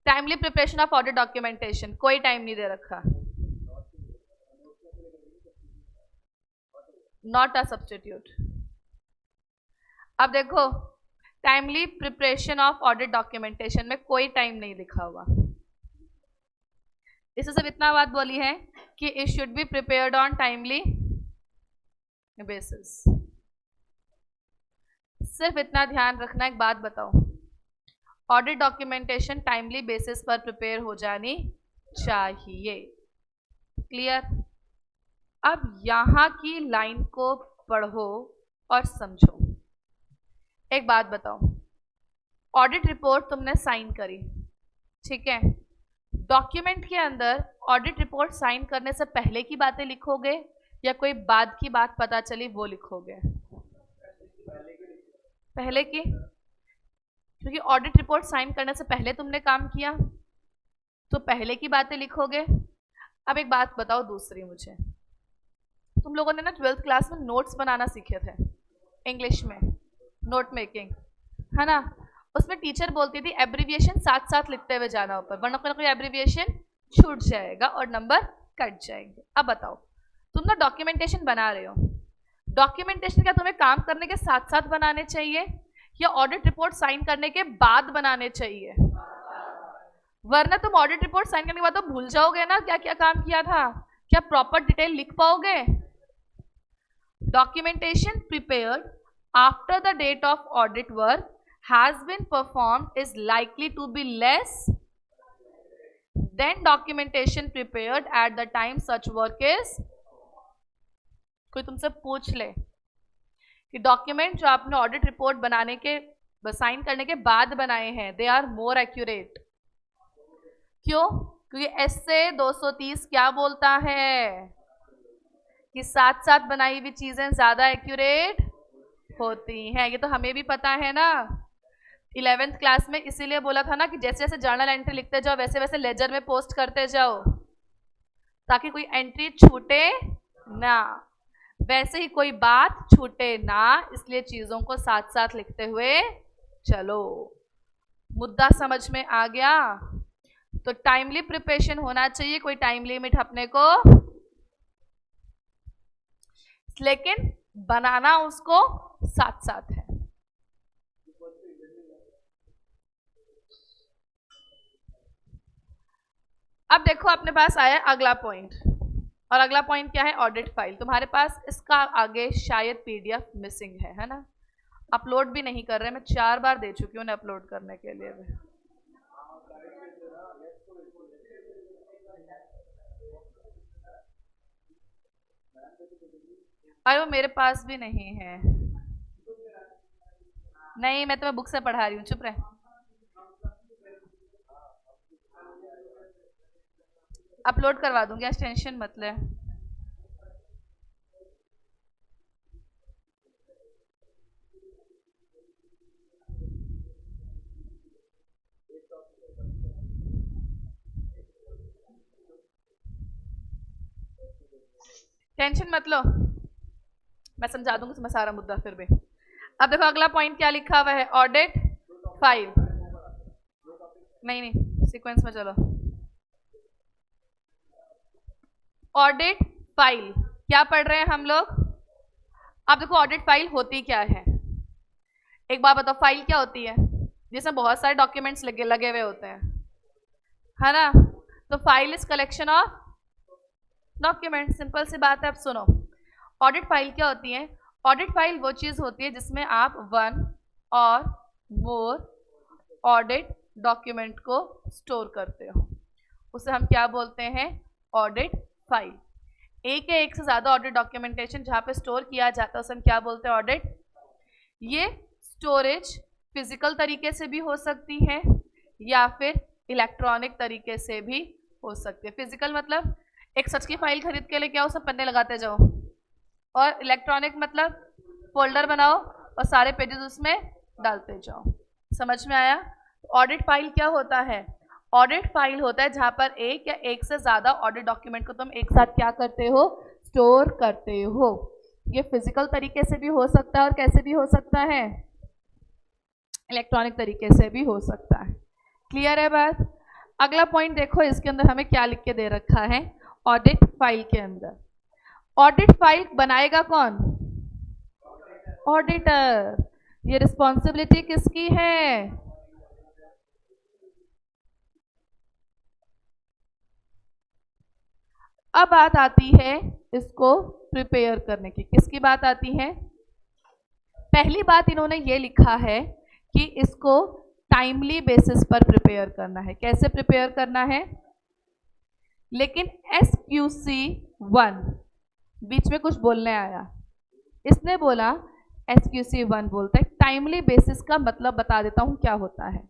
Timely preparation of audit documentation, कोई टाइम नहीं दे रखा, नॉट अ सब्स्टिट्यूट। अब देखो timely preparation of audit documentation में कोई टाइम नहीं लिखा हुआ। इससे सिर्फ इतना बात बोली है कि it should be prepared on timely basis. सिर्फ इतना ध्यान रखना। एक बात बताओ, ऑडिट डॉक्यूमेंटेशन टाइमली बेसिस पर प्रिपेयर हो जानी चाहिए। क्लियर? अब यहां की लाइन को पढ़ो और समझो। एक बात बताओ, ऑडिट रिपोर्ट तुमने साइन करी, ठीक है? डॉक्यूमेंट के अंदर ऑडिट रिपोर्ट साइन करने से पहले की बातें लिखोगे या कोई बाद की बात पता चली वो लिखोगे? पहले की, क्योंकि ऑडिट रिपोर्ट साइन करने से पहले तुमने काम किया तो पहले की बातें लिखोगे। अब एक बात बताओ दूसरी मुझे, तुम लोगों ने ना 12th क्लास में नोट्स बनाना सीखे थे इंग्लिश में, नोट मेकिंग, है ना? उसमें टीचर बोलती थी एब्रीविएशन साथ साथ लिखते हुए जाना ऊपर, वरना कोई ना कोई एब्रीविएशन छूट जाएगा और नंबर कट जाएंगे। अब बताओ, तुम ना डॉक्यूमेंटेशन बना रहे हो, डॉक्यूमेंटेशन क्या तुम्हें काम करने के साथ साथ बनाने चाहिए या ऑडिट रिपोर्ट साइन करने के बाद बनाने चाहिए? वरना तुम ऑडिट रिपोर्ट साइन करने के बाद तो भूल जाओगे ना क्या क्या काम किया था। क्या प्रॉपर डिटेल लिख पाओगे? Documentation prepared after the date of audit work has been performed is likely to be less than documentation prepared at the time such work is। कोई तुमसे पूछ ले कि डॉक्यूमेंट जो आपने ऑडिट रिपोर्ट बनाने के साइन करने के बाद बनाए हैं दे आर मोर एक्यूरेट। क्यों? क्योंकि एसए 230 क्या बोलता है कि साथ साथ बनाई हुई चीजें ज्यादा एक्यूरेट होती हैं। ये तो हमें भी पता है ना, 11th क्लास में इसीलिए बोला था ना कि जैसे जैसे जर्नल एंट्री लिखते जाओ वैसे वैसे लेजर में पोस्ट करते जाओ ताकि कोई एंट्री छूटे ना, वैसे ही कोई बात छूटे ना, इसलिए चीजों को साथ साथ लिखते हुए चलो। मुद्दा समझ में आ गया? तो टाइमली प्रिपरेशन होना चाहिए, कोई टाइम लिमिट अपने को, लेकिन बनाना उसको साथ साथ है। अब देखो अपने पास आया अगला पॉइंट, और अगला पॉइंट क्या है? Audit file. तुम्हारे पास इसका आगे शायद पीडीएफ मिसिंग है ना? अपलोड भी नहीं कर रहे, मैं 4 बार दे चुकी हूँ अपलोड करने के लिए भी। अरे वो मेरे पास भी नहीं है। नहीं, मैं तुम्हें बुक से पढ़ा रही हूँ, चुप रहे। अपलोड करवा दूंगी, आज टेंशन मत ले। टेंशन मत लो, मैं समझा दूंगी तुम्हें सारा मुद्दा फिर भी। अब देखो अगला पॉइंट क्या लिखा हुआ है, ऑडिट फाइल। नहीं नहीं, सीक्वेंस में चलो। ऑडिट फाइल क्या पढ़ रहे हैं हम लोग? अब देखो ऑडिट फाइल होती क्या है, एक बात बताओ, फाइल क्या होती है? जिसमें बहुत सारे डॉक्यूमेंट्स लगे हुए होते हैं, है ना? तो file is collection of document, simple सी बात है। अब सुनो, ऑडिट फाइल क्या होती है? ऑडिट फाइल वो चीज होती है जिसमें आप वन और मोर ऑडिट डॉक्यूमेंट को स्टोर करते हो, उसे हम क्या बोलते हैं? Audit file. एक या एक से ज्यादा ऑडिट डॉक्यूमेंटेशन जहां पे स्टोर किया जाता है उसे हम क्या बोलते हैं? ऑडिट। ये स्टोरेज फिजिकल तरीके से भी हो सकती है या फिर इलेक्ट्रॉनिक तरीके से भी हो सकती है। फिजिकल मतलब एक सच की फाइल खरीद के लेके आओ, सब पन्ने लगाते जाओ, और इलेक्ट्रॉनिक मतलब फोल्डर बनाओ और सारे पेजेस उसमें डालते जाओ। समझ में आया? ऑडिट फाइल क्या होता है? ऑडिट फाइल होता है जहां पर एक या एक से ज्यादा ऑडिट डॉक्यूमेंट को तुम एक साथ क्या करते हो? स्टोर करते हो। ये फिजिकल तरीके से भी हो सकता है और कैसे भी हो सकता है? इलेक्ट्रॉनिक तरीके से भी हो सकता है। क्लियर है बात? अगला पॉइंट देखो, इसके अंदर हमें क्या लिख के दे रखा है ऑडिट फाइल के अंदर। ऑडिट फाइल बनाएगा कौन? ऑडिटर। ये रिस्पॉन्सिबिलिटी किसकी है? अब बात आती है इसको प्रिपेयर करने की। किसकी बात आती है? पहली बात इन्होंने ये लिखा है कि इसको टाइमली बेसिस पर प्रिपेयर करना है। कैसे प्रिपेयर करना है? लेकिन SQC1 बीच में कुछ बोलने आया, इसने बोला SQC1 बोलते हैं। टाइमली बेसिस का मतलब बता देता हूं क्या होता है।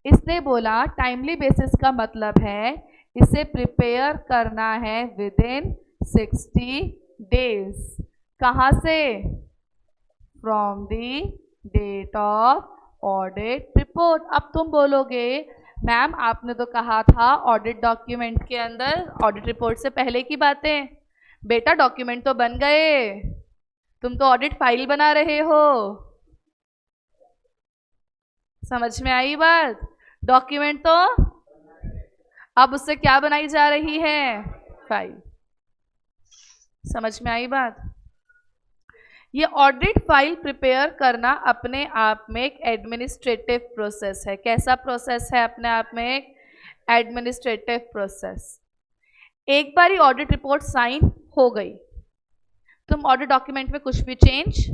इसने बोला टाइमली बेसिस का मतलब है इसे प्रिपेयर करना है विद इन 60 डेज। कहां से? From the date of audit report. अब तुम बोलोगे मैम आपने तो कहा था ऑडिट डॉक्यूमेंट के अंदर ऑडिट रिपोर्ट से पहले की बातें। बेटा डॉक्यूमेंट तो बन गए, तुम तो ऑडिट फाइल बना रहे हो। समझ में आई बात? डॉक्यूमेंट तो अब उससे क्या बनाई जा रही है? फाइल। समझ में आई बात? ये ऑडिट फाइल प्रिपेयर करना अपने आप में एक एडमिनिस्ट्रेटिव प्रोसेस है। कैसा प्रोसेस है? अपने आप में एक एडमिनिस्ट्रेटिव प्रोसेस। एक बार ही ऑडिट रिपोर्ट साइन हो गई, तुम ऑडिट डॉक्यूमेंट में कुछ भी चेंज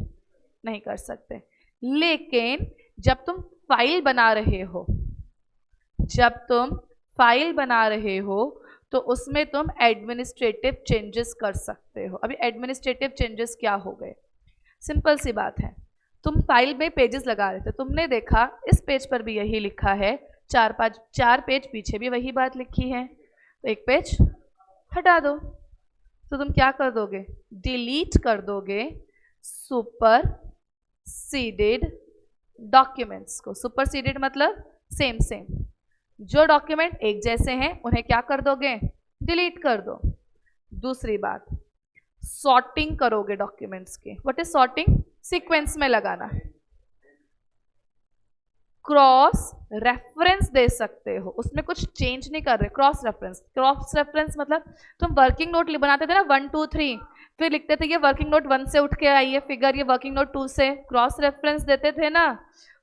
नहीं कर सकते। लेकिन जब तुम फाइल बना रहे हो, जब तुम फाइल बना रहे हो तो उसमें तुम एडमिनिस्ट्रेटिव चेंजेस कर सकते हो। अभी एडमिनिस्ट्रेटिव चेंजेस क्या हो गए? सिंपल सी बात है, तुम फाइल में पेजेस लगा रहे थे, तुमने देखा इस पेज पर भी यही लिखा है, चार पेज पीछे भी वही बात लिखी है, तो एक पेज हटा दो। तो तुम क्या कर दोगे? डिलीट कर दोगे सुपर सीडेड डॉक्यूमेंट्स को। सुपर सीडेड मतलब सेम सेम, जो डॉक्यूमेंट एक जैसे हैं उन्हें क्या कर दोगे? डिलीट कर दो। दूसरी बात, सॉर्टिंग करोगे डॉक्यूमेंट्स की। What is sorting? सीक्वेंस में लगाना। क्रॉस रेफरेंस दे सकते हो, उसमें कुछ चेंज नहीं कर रहे। क्रॉस रेफरेंस, क्रॉस रेफरेंस मतलब तुम वर्किंग नोट बनाते थे ना 1 2 3, फिर लिखते थे ये वर्किंग नोट 1 से उठ के आई है फिगर, ये वर्किंग नोट 2 से। क्रॉस रेफरेंस देते थे ना,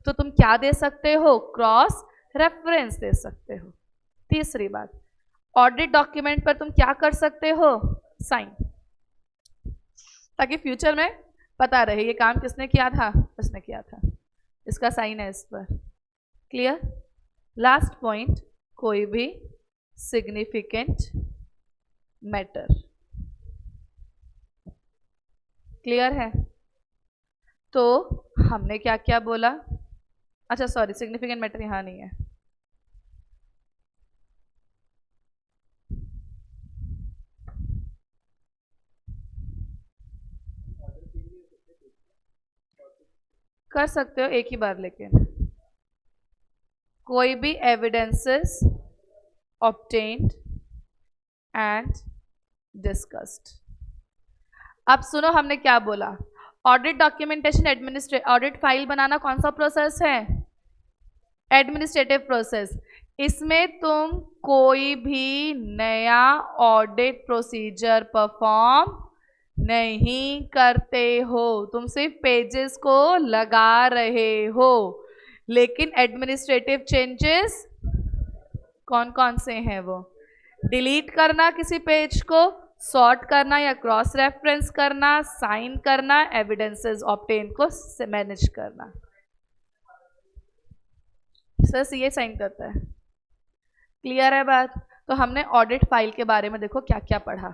तो तुम क्या दे सकते हो? क्रॉस रेफरेंस दे सकते हो। तीसरी बात, ऑडिट डॉक्यूमेंट पर तुम क्या कर सकते हो? साइन, ताकि फ्यूचर में पता रहे ये काम किसने किया था, उसने किया था, इसका साइन है इस पर। क्लियर? लास्ट पॉइंट, कोई भी सिग्निफिकेंट मैटर। क्लियर है? तो हमने क्या क्या बोला, अच्छा सॉरी सिग्निफिकेंट मैटर यहाँ नहीं है, कर सकते हो एक ही बार, लेकिन कोई भी एविडेंसेस ऑब्टेन्ड एंड डिस्कस्ड। अब सुनो हमने क्या बोला, ऑडिट डॉक्यूमेंटेशन ऑडिट फाइल बनाना कौन सा प्रोसेस है, एडमिनिस्ट्रेटिव प्रोसेस। इसमें तुम कोई भी नया ऑडिट प्रोसीजर परफॉर्म नहीं करते हो, तुम सिर्फ पेजेस को लगा रहे हो। लेकिन एडमिनिस्ट्रेटिव चेंजेस कौन कौन से हैं, वो डिलीट करना किसी पेज को, सॉर्ट करना या क्रॉस रेफरेंस करना, साइन करना, एविडेंसेस ऑब्टेन को मैनेज करना। सर ये साइन करता है, क्लियर है बात। तो हमने ऑडिट फाइल के बारे में देखो क्या क्या पढ़ा।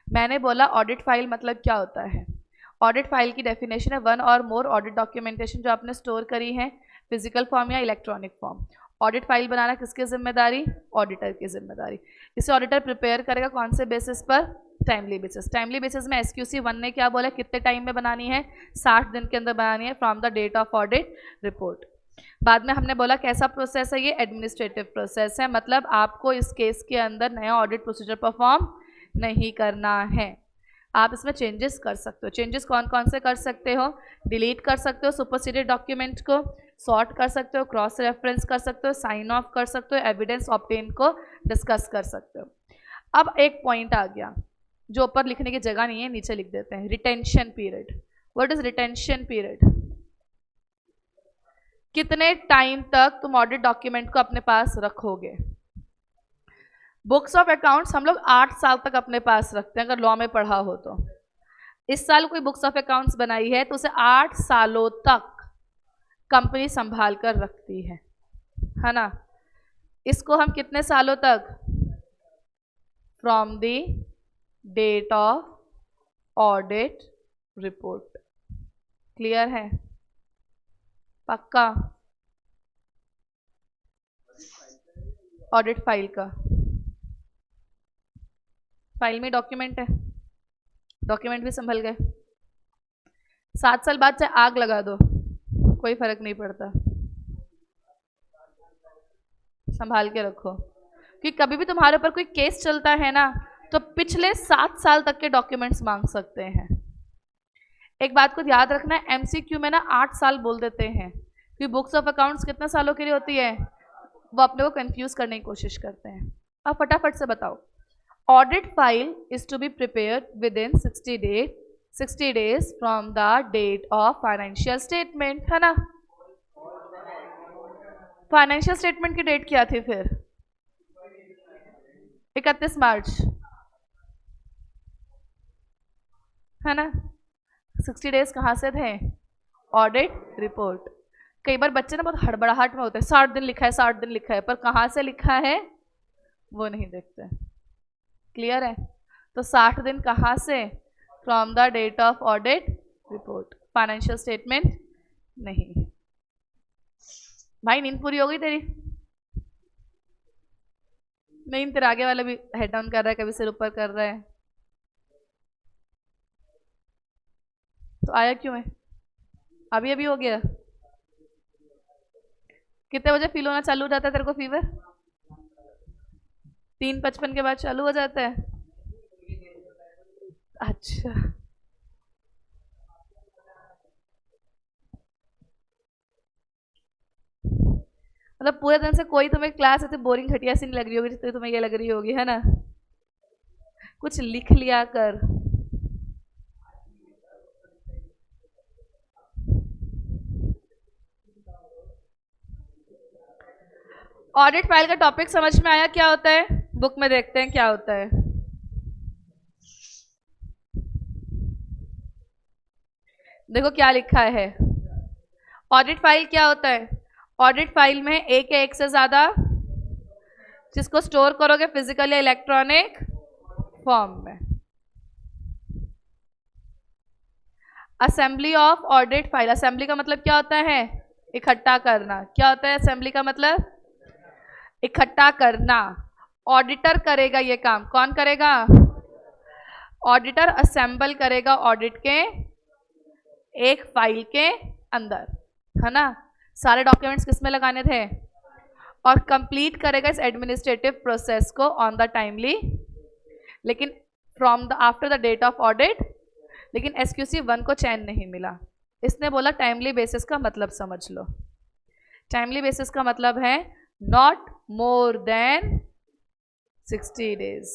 मैंने बोला ऑडिट फाइल मतलब क्या होता है। ऑडिट फाइल की डेफिनेशन है वन और मोर ऑडिट डॉक्यूमेंटेशन जो आपने स्टोर करी है फिजिकल फॉर्म या इलेक्ट्रॉनिक फॉर्म। ऑडिट फाइल बनाना किसकी जिम्मेदारी, ऑडिटर की जिम्मेदारी। इसे ऑडिटर प्रिपेयर करेगा कौन से बेसिस पर, टाइमली बेसिस। टाइमली बेसिस में SQC 1 ने क्या बोला, कितने टाइम में बनानी है, 60 दिन के अंदर बनानी है from the date of audit report. बाद में हमने बोला कैसा प्रोसेस है, ये एडमिनिस्ट्रेटिव प्रोसेस है, मतलब आपको इस केस के अंदर नया ऑडिट प्रोसीजर परफॉर्म नहीं करना है। आप इसमें चेंजेस कर सकते हो। चेंजेस कौन कौन से कर सकते हो, डिलीट कर सकते हो सुपरसीडेड डॉक्यूमेंट को, सॉर्ट कर सकते हो, क्रॉस रेफरेंस कर सकते हो, साइन ऑफ कर सकते हो, एविडेंस ऑब्टेन को डिस्कस कर सकते हो। अब एक पॉइंट आ गया जो ऊपर लिखने की जगह नहीं है, नीचे लिख देते हैं, retention period. What is retention period, कितने टाइम तक तुम ऑडिट डॉक्यूमेंट को अपने पास रखोगे। बुक्स ऑफ अकाउंट्स हम लोग 8 साल तक अपने पास रखते हैं, अगर लॉ में पढ़ा हो तो। इस साल कोई बुक्स ऑफ अकाउंट्स बनाई है तो उसे 8 सालों तक कंपनी संभाल कर रखती है ना। इसको हम कितने सालों तक, from the date of audit report. Clear है, पक्का। ऑडिट फाइल का, फाइल में डॉक्यूमेंट है, डॉक्यूमेंट भी संभल गए। 7 साल बाद चाहे आग लगा दो कोई फर्क नहीं पड़ता, संभाल के रखो। क्योंकि कभी भी तुम्हारे ऊपर कोई केस चलता है ना तो पिछले 7 साल तक के डॉक्यूमेंट्स मांग सकते हैं। एक बात को याद रखना है, MCQ में ना 8 साल बोल देते हैं क्योंकि बुक्स ऑफ अकाउंट्स कितने सालों के लिए होती है, वो अपने को कंफ्यूज करने की कोशिश करते हैं। अब फटाफट से बताओ, audit file is to be prepared within 60 days from the date of financial statement, है ना। फाइनेंशियल स्टेटमेंट की डेट क्या थी फिर, 31 मार्च, है ना। 60 डेज कहाँ से थे, ऑडिट रिपोर्ट। कई बार बच्चे ना बहुत हड़बड़ाहट में होते हैं, 60 दिन लिखा है 60 दिन लिखा है, पर कहाँ से लिखा है वो नहीं देखते। क्लियर है, तो 60 दिन कहाँ से, from the date of audit report, financial statement नहीं। भाई नींद पूरी हो गई तेरी, नहीं तेरा आगे वाला भी हेड डाउन कर रहा है, कभी सिर ऊपर कर रहा है, तो आया क्यों है, अभी अभी हो गया। कितने बजे फील होना चालू हो जाता है तेरे को फीवर, 3:55 के बाद चालू हो जाता है। अच्छा, मतलब पूरे दिन से कोई तुम्हें क्लास ऐसे बोरिंग घटिया सी नहीं लग रही होगी जितनी तुम्हें ये लग रही होगी, है ना। कुछ लिख लिया कर। ऑडिट फाइल का टॉपिक समझ में आया क्या होता है, बुक में देखते हैं क्या होता है। देखो क्या लिखा है, ऑडिट फाइल क्या होता है। ऑडिट फाइल में एक या एक से ज्यादा जिसको स्टोर करोगे फिजिकल या इलेक्ट्रॉनिक फॉर्म में। Assembly of audit file, assembly का मतलब क्या होता है? इकट्ठा करना। क्या होता है असेंबली का मतलब? इकट्ठा करना। ऑडिटर करेगा ये काम। कौन करेगा? ऑडिटर असेंबल करेगा ऑडिट के एक फाइल के अंदर, है ना? सारे डॉक्यूमेंट्स किस में लगाने थे? और कंप्लीट करेगा इस एडमिनिस्ट्रेटिव प्रोसेस को ऑन द टाइमली, लेकिन from the after the date of audit. लेकिन SQC 1 को चैन नहीं मिला। इसने बोला टाइमली बेसिस का मतलब समझ लो। टाइमली बेसिस का मतलब है not more than 60 days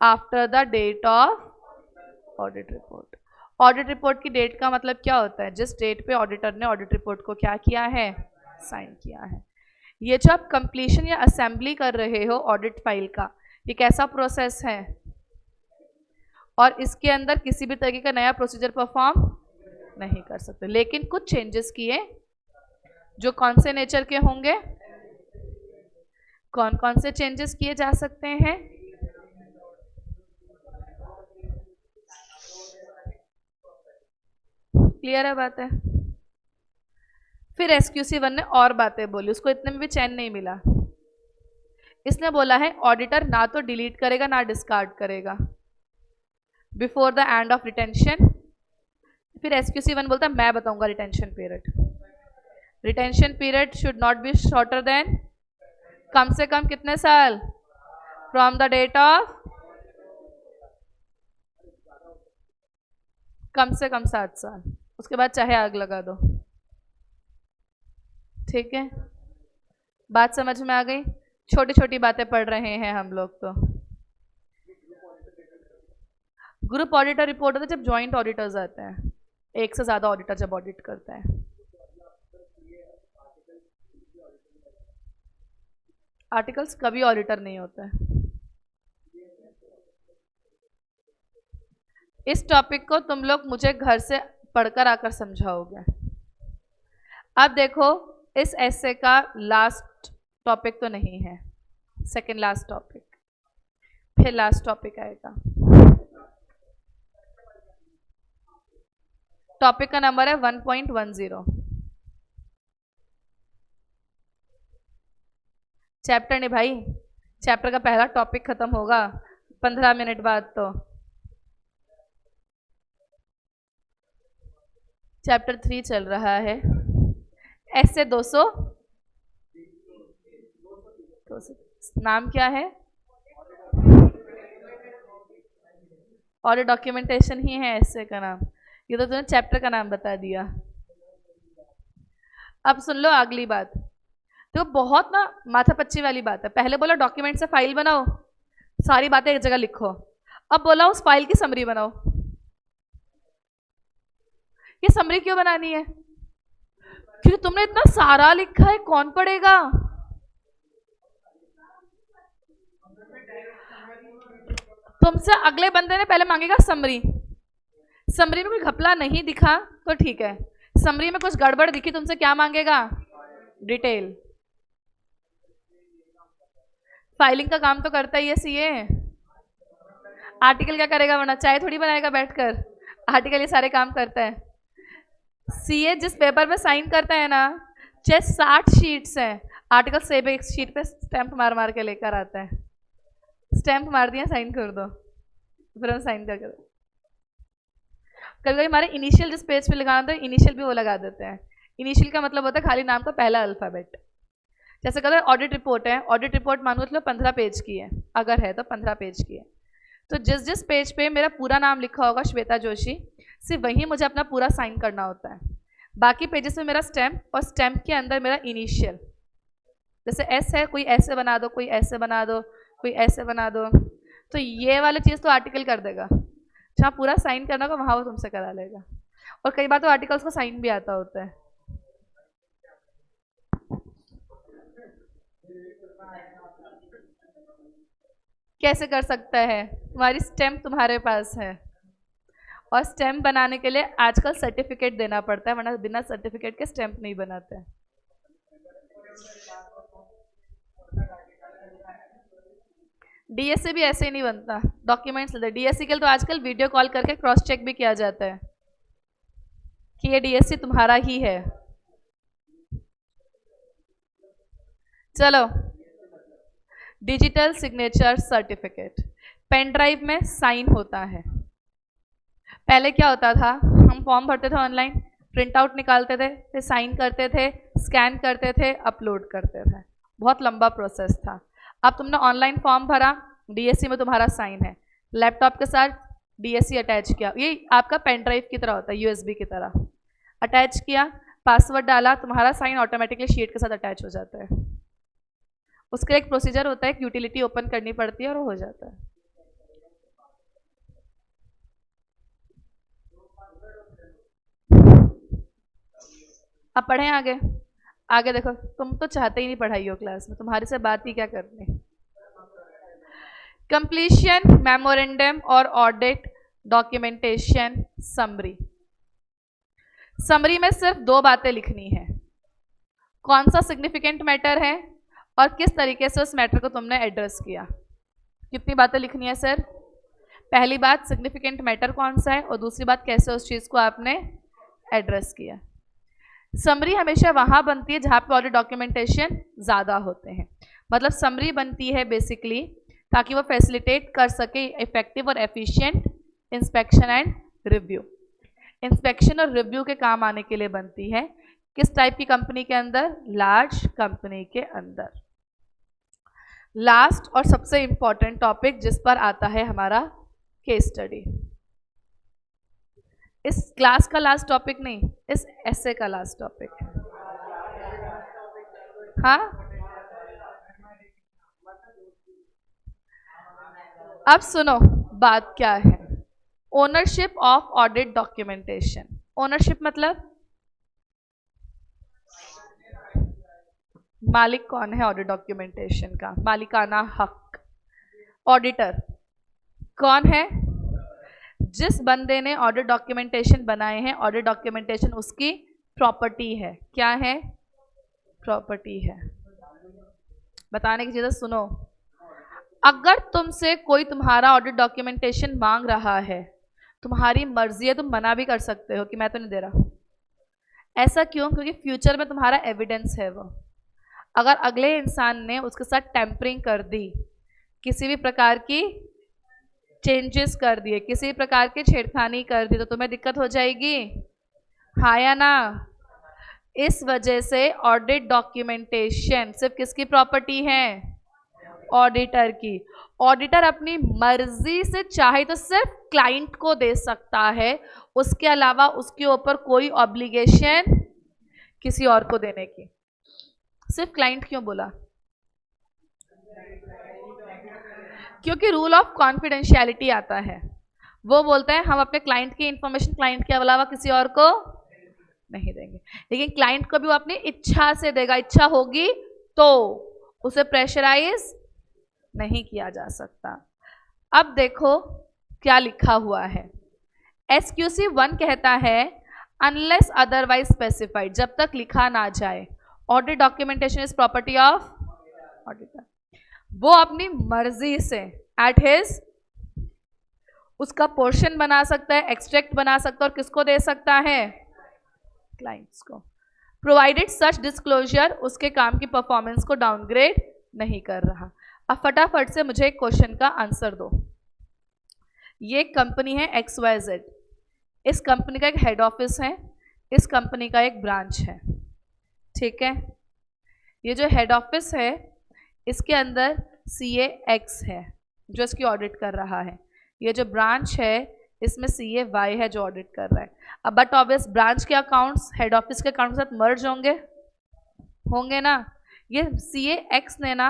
after the date of audit report. Audit report की डेट का मतलब क्या होता है? जिस डेट पे ऑडिटर ने ऑडिट रिपोर्ट को क्या किया है? साइन किया है। ये जो आप कंप्लीशन या असेंबली कर रहे हो ऑडिट फाइल का, ये कैसा प्रोसेस है? और इसके अंदर किसी भी तरीके का नया प्रोसीजर परफॉर्म नहीं कर सकते, लेकिन कुछ चेंजेस किए जो कौन से नेचर के होंगे? कौन कौन से चेंजेस किए जा सकते हैं? क्लियर है बात है? फिर SQC 1 ने और बातें बोली, उसको इतने में भी चैन नहीं मिला। इसने बोला है ऑडिटर ना तो डिलीट करेगा ना डिस्कार्ड करेगा before the end of retention. फिर SQC 1 बोलता है मैं बताऊंगा retention period. Retention period should not be shorter than, कम से कम कितने साल? फ्रॉम द डेट ऑफ, कम से कम 7 साल। उसके बाद चाहे आग लगा दो। ठीक है, बात समझ में आ गई? छोटी छोटी बातें पढ़ रहे हैं हम लोग। तो ग्रुप ऑडिटर रिपोर्ट होता है जब जॉइंट ऑडिटर्स आते हैं, एक से ज्यादा ऑडिटर जब ऑडिट करता है। आर्टिकल्स कभी ऑडिटर नहीं होता है। इस टॉपिक को तुम लोग मुझे घर से पढ़कर आकर समझाओगे। अब देखो, इस एसे का लास्ट टॉपिक तो नहीं है, सेकंड लास्ट टॉपिक, फिर लास्ट टॉपिक आएगा। टॉपिक का नंबर है 1.10। चैप्टर नहीं भाई, चैप्टर का पहला टॉपिक खत्म होगा 15 मिनट बाद। तो चैप्टर 3 चल रहा है। ऐसे 200 नाम क्या है? और डॉक्यूमेंटेशन ही है ऐसे का नाम। ये तो तुमने चैप्टर का नाम बता दिया। अब सुन लो अगली बात, तो बहुत ना माथापच्ची वाली बात है। पहले बोला डॉक्यूमेंट से फाइल बनाओ, सारी बातें एक जगह लिखो। अब बोला उस फाइल की समरी बनाओ। ये समरी क्यों बनानी है? क्योंकि तुमने इतना सारा लिखा है, कौन पढ़ेगा? तुमसे अगले बंदे ने पहले मांगेगा समरी। समरी में कोई घपला नहीं दिखा तो ठीक है, समरी में कुछ गड़बड़ दिखी तुमसे क्या मांगेगा? डिटेल। फाइलिंग का काम तो करता ही है सीए। आर्टिकल क्या करेगा? वरना चाय थोड़ी बनाएगा बैठकर। आर्टिकल ये सारे काम करता है। सीए जिस पेपर पे साइन करता है ना, चाहे 60 शीट्स हैं, आर्टिकल सेब एक शीट पे स्टैंप मार मार के लेकर आता है। स्टैंप मार दिया, साइन कर दो, फिर हम साइन करके दो। कभी कभी हमारे इनिशियल जिस पेज पे लगाना था, इनिशियल भी वो लगा देते हैं। इनिशियल का मतलब होता है खाली नाम का पहला अल्फाबेट। जैसे कहते हैं ऑडिट रिपोर्ट है, ऑडिट रिपोर्ट मानो चलो 15 पेज की है, अगर है तो 15 पेज की है, तो जिस जिस पेज पे मेरा पूरा नाम लिखा होगा श्वेता जोशी, सिर्फ वही मुझे अपना पूरा साइन करना होता है। बाकी पेजेस में मेरा स्टैम्प, और स्टैम्प के अंदर मेरा इनिशियल। जैसे एस है, कोई ऐसे बना दो, कोई ऐसे बना दो, कोई ऐसे बना दो। तो ये वाली चीज़ तो आर्टिकल कर देगा, जहाँ पूरा साइन करना होगा वहाँ वो तुमसे करा लेगा। और कई बार तो आर्टिकल्स को साइन भी आता होता है। कैसे कर सकता है? तुम्हारी स्टैम्प तुम्हारे पास है, और स्टैम्प बनाने के लिए आजकल सर्टिफिकेट देना पड़ता है, वरना बिना सर्टिफिकेट के स्टैम्प नहीं बनाते हैं। डीएससी भी ऐसे ही नहीं बनता, डॉक्यूमेंट्स लेते। डीएससी के लिए तो आजकल वीडियो कॉल करके क्रॉस चेक भी किया जाता है। कि ये डीएससी तुम्हारा ही है। चलो, digital signature certificate, pen drive में साइन होता है। पहले क्या होता था, हम फॉर्म भरते थे ऑनलाइन, प्रिंट आउट निकालते थे, फिर साइन करते थे, स्कैन करते थे, अपलोड करते थे, बहुत लंबा प्रोसेस था। अब तुमने ऑनलाइन फॉर्म भरा, डीएससी में तुम्हारा साइन है, लैपटॉप के साथ डीएससी अटैच किया, ये आपका पेन ड्राइव की तरह होता है, यूएसबी की तरह अटैच किया, पासवर्ड डाला, तुम्हारा साइन ऑटोमेटिकली शीट के साथ अटैच हो जाता है। उसका एक प्रोसीजर होता है, एक यूटिलिटी ओपन करनी पड़ती है और वो हो जाता है। अब पढ़ें आगे। आगे देखो, तुम तो चाहते ही नहीं पढ़ाई हो क्लास में, तुम्हारे से बात ही क्या करनी। कंप्लीशन मेमोरेंडम और ऑडिट डॉक्यूमेंटेशन समरी। समरी में सिर्फ 2 बातें लिखनी है, कौन सा सिग्निफिकेंट मैटर है और किस तरीके से उस मैटर को तुमने एड्रेस किया। कितनी बातें लिखनी है सर? पहली बात सिग्निफिकेंट मैटर कौन सा है, और दूसरी बात कैसे उस चीज़ को आपने एड्रेस किया। समरी हमेशा वहाँ बनती है जहाँ पे ऑडिट डॉक्यूमेंटेशन ज़्यादा होते हैं। मतलब समरी बनती है बेसिकली ताकि वो फैसिलिटेट कर सके इफेक्टिव और efficient inspection and review. Inspection और रिव्यू के काम आने के लिए बनती है। किस टाइप की कंपनी के अंदर? लार्ज कंपनी के अंदर। लास्ट और सबसे इंपॉर्टेंट टॉपिक जिस पर आता है हमारा केस स्टडी। इस क्लास का लास्ट टॉपिक नहीं, इस एसे का लास्ट टॉपिक है। हाँ, अब सुनो बात क्या है। Ownership of audit documentation. Ownership मतलब मालिक कौन है ऑडिट डॉक्यूमेंटेशन का? मालिकाना हक। ऑडिटर कौन है? जिस बंदे ने ऑडिट डॉक्यूमेंटेशन बनाए हैं, ऑडिट डॉक्यूमेंटेशन उसकी प्रॉपर्टी है। क्या है? प्रॉपर्टी है। बताने की चीज़ें सुनो। अगर तुमसे कोई तुम्हारा ऑडिट डॉक्यूमेंटेशन मांग रहा है, तुम्हारी मर्जी है, तुम मना भी कर सकते हो कि मैं तो नहीं दे रहा। ऐसा क्यों? क्योंकि फ्यूचर में तुम्हारा एविडेंस है वो। अगर अगले इंसान ने उसके साथ टेम्परिंग कर दी, किसी भी प्रकार की चेंजेस कर दिए, किसी भी प्रकार की छेड़खानी कर दी, तो तुम्हें दिक्कत हो जाएगी, हाँ या ना? इस वजह से ऑडिट डॉक्यूमेंटेशन सिर्फ किसकी प्रॉपर्टी है? ऑडिटर की। ऑडिटर अपनी मर्जी से चाहे तो सिर्फ क्लाइंट को दे सकता है, उसके अलावा उसके ऊपर कोई ऑब्लिगेशन किसी और को देने की। सिर्फ क्लाइंट क्यों बोला? क्योंकि रूल ऑफ कॉन्फिडेंशियलिटी आता है। वो बोलते हैं हम अपने क्लाइंट की इंफॉर्मेशन क्लाइंट के अलावा किसी और को नहीं देंगे, लेकिन क्लाइंट को भी वो अपनी इच्छा से देगा। इच्छा होगी तो, उसे प्रेशराइज नहीं किया जा सकता। अब देखो क्या लिखा हुआ है। SQC 1 कहता है अनलेस अदरवाइज स्पेसिफाइड, जब तक लिखा ना जाए, audit documentation is property of auditor. वो अपनी मर्जी से एट हिज उसका पोर्शन बना सकता है, एक्सट्रैक्ट बना सकता है, और किसको दे सकता है? क्लाइंट्स को। प्रोवाइडेड सच डिस्क्लोजर उसके काम की परफॉर्मेंस को डाउनग्रेड नहीं कर रहा। अब फटाफट से मुझे एक क्वेश्चन का आंसर दो। ये कंपनी है XYZ, इस कंपनी का एक हेड ऑफिस है, इस कंपनी का एक ब्रांच है, ठीक है। ये जो हेड ऑफिस है इसके अंदर CA X है जो इसकी ऑडिट कर रहा है। ये जो ब्रांच है इसमें CA Y है जो ऑडिट कर रहा है। अब बट ऑब्वियस ब्रांच के अकाउंट्स हेड ऑफिस के अकाउंट के साथ मर्ज होंगे ना। ये CA X ने ना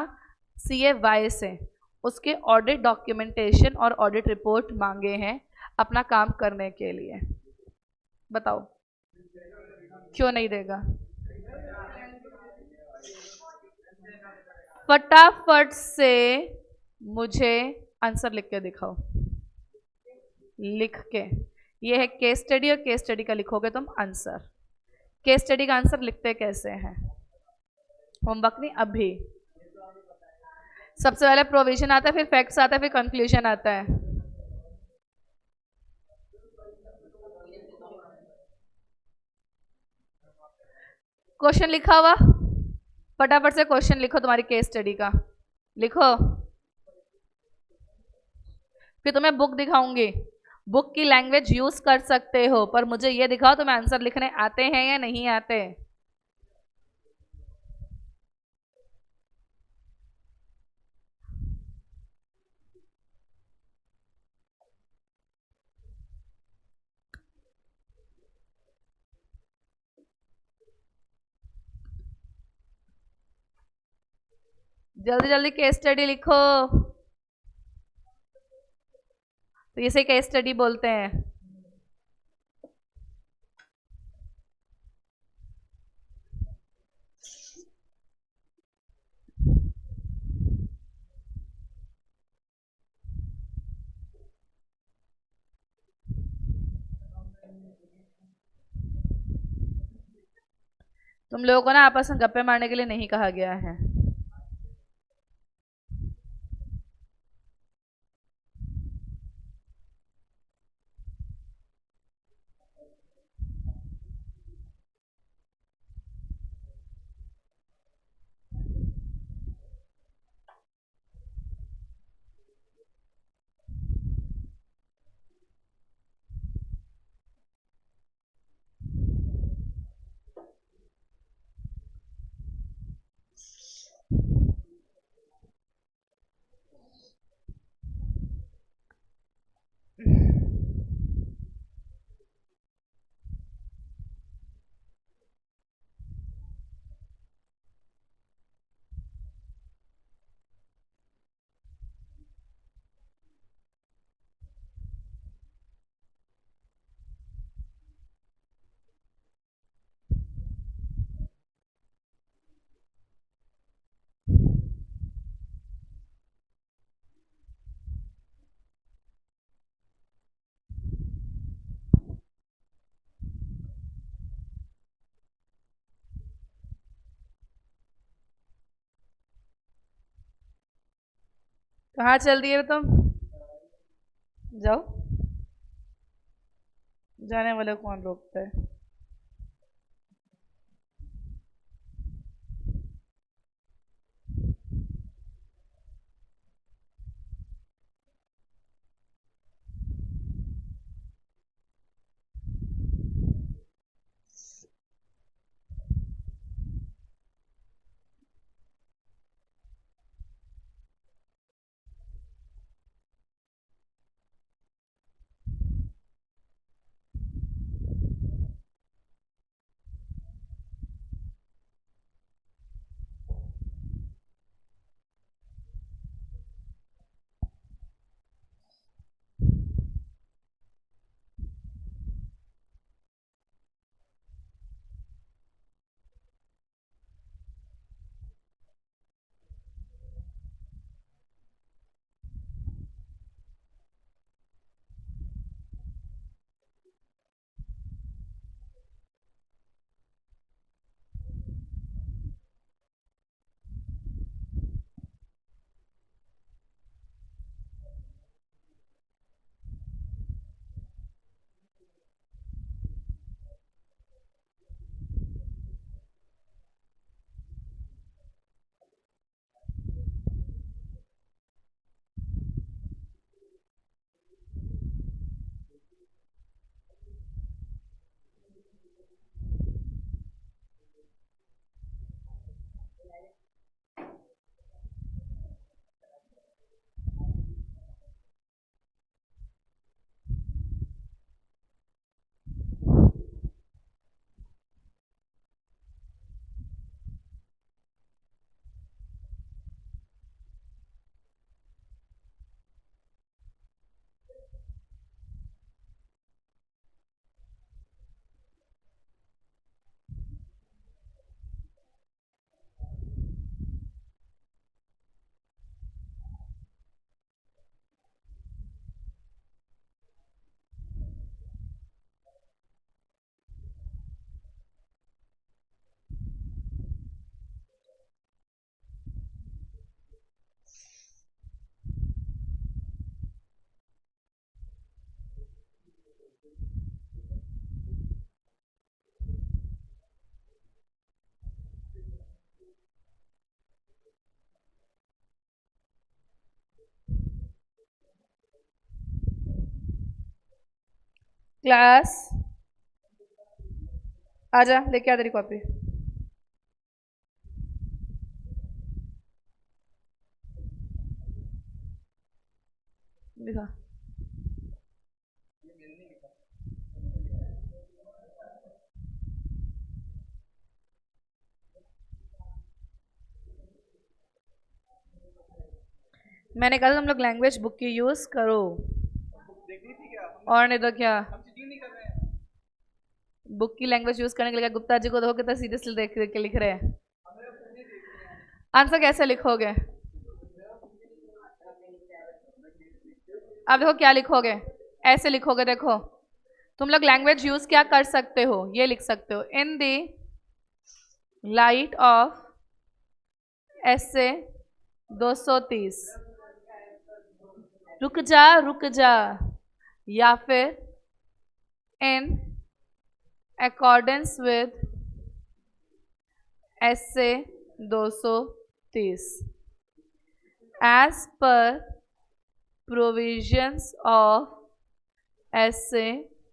CA Y से उसके ऑडिट डॉक्यूमेंटेशन और ऑडिट रिपोर्ट मांगे हैं अपना काम करने के लिए। बताओ क्यों नहीं देगा? फटाफट से मुझे आंसर लिख के दिखाओ। लिख के, ये है केस स्टडी और केस स्टडी का लिखोगे तुम आंसर। केस स्टडी का आंसर लिखते कैसे हैं? होमवर्क नहीं, अभी सबसे पहले प्रोविजन आता है, फिर फैक्ट्स आता है, फिर कंक्लूजन आता है। क्वेश्चन लिखा हुआ, फटाफट से क्वेश्चन लिखो तुम्हारी केस स्टडी का, लिखो। फिर तुम्हें बुक दिखाऊंगी, बुक की लैंग्वेज यूज कर सकते हो, पर मुझे ये दिखाओ तुम्हें आंसर लिखने आते हैं या नहीं आते। जल्दी जल्दी केस स्टडी लिखो, तो इसे केस स्टडी बोलते हैं। तुम लोगों को ना आपस में गप्पे मारने के लिए नहीं कहा गया है। कहाँ चल रही है तुम, जाओ, जाने वाले कौन रोकता है। क्लास आजा, लेके आ तेरी कॉपी। लिखा। मैंने कहा था तुम लोग लैंग्वेज बुक की यूज करो, और नहीं तो क्या। बुक की लैंग्वेज यूज करने के लिए गुप्ता जी को देखो कितना सीरियसली देख के लिख रहे हैं। आंसर कैसे लिखोगे? अब देखो क्या लिखोगे, ऐसे लिखोगे। देखो तुम लोग लैंग्वेज यूज क्या कर सकते हो, ये लिख सकते हो, इन दी लाइट ऑफ ऐसे 230, रुक जा, या फिर इन अकॉर्डेंस विद ऐसे 230 एज पर प्रोविजंस ऑफ ऐसे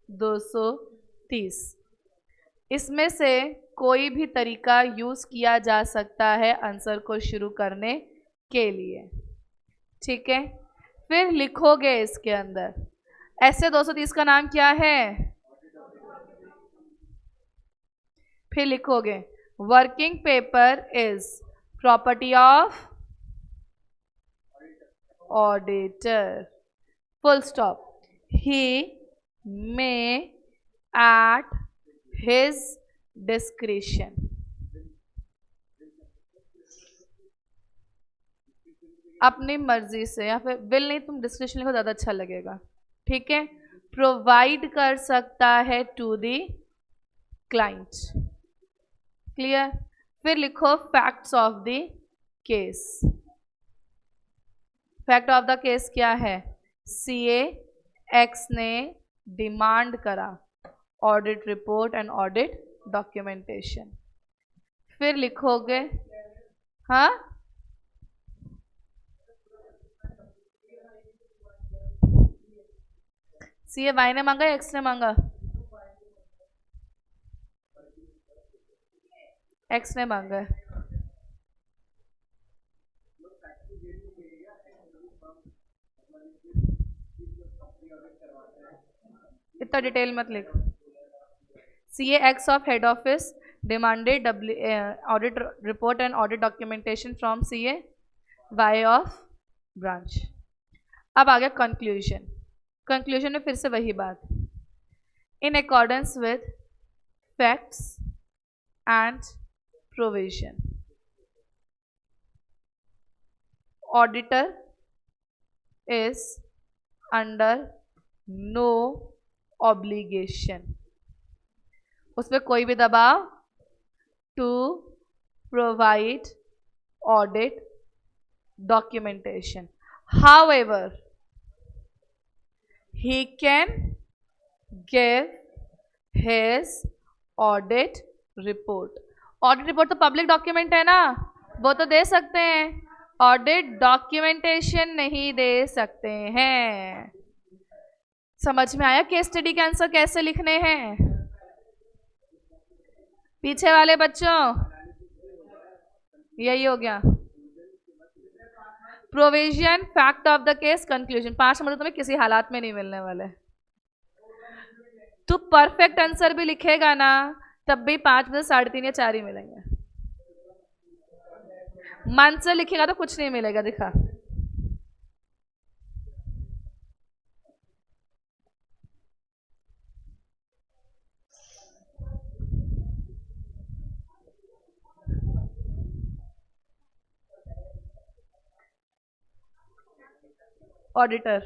230। इसमें से कोई भी तरीका यूज किया जा सकता है आंसर को शुरू करने के लिए, ठीक है। फिर लिखोगे इसके अंदर ऐसे 230 का नाम क्या है, फिर लिखोगे working paper is property of auditor, full stop. He may at his discretion. अपनी मर्जी से, या फिर विल नहीं, तुम डिस्क्रिप्शन लिखो ज़्यादा अच्छा लगेगा, ठीक है। प्रोवाइड कर सकता है टू दी क्लाइंट, क्लियर। फिर लिखो facts of the case. Fact of the case क्या है, सीए एक्स ने डिमांड करा audit report and audit documentation. फिर लिखोगे, हाँ सीए वाई ने मांगा या एक्स ने मांगा, एक्स ने मांगा है। इतना डिटेल मत लिख। CA X of head office demanded audit report and audit documentation from CA Y of branch. अब आ गया कंक्लूजन। कंक्लूजन में फिर से वही बात, in accordance with facts and provision auditor is under no obligation, उसमें कोई भी दबाव, to provide audit documentation. However he can give his audit report। Audit report तो पब्लिक डॉक्यूमेंट है ना, वो तो दे सकते हैं, ऑडिट डॉक्यूमेंटेशन नहीं दे सकते हैं। समझ में आया केस स्टडी के आंसर कैसे लिखने हैं? पीछे वाले बच्चों यही हो गया, provision, fact of the case, conclusion. 5 number तुम्हें किसी हालात में नहीं मिलने वाले। तू परफेक्ट आंसर भी लिखेगा ना तब भी 5 में 3.5 या 4 ही मिलेंगे। मन से लिखेगा तो कुछ नहीं मिलेगा। दिखा, ऑडिटर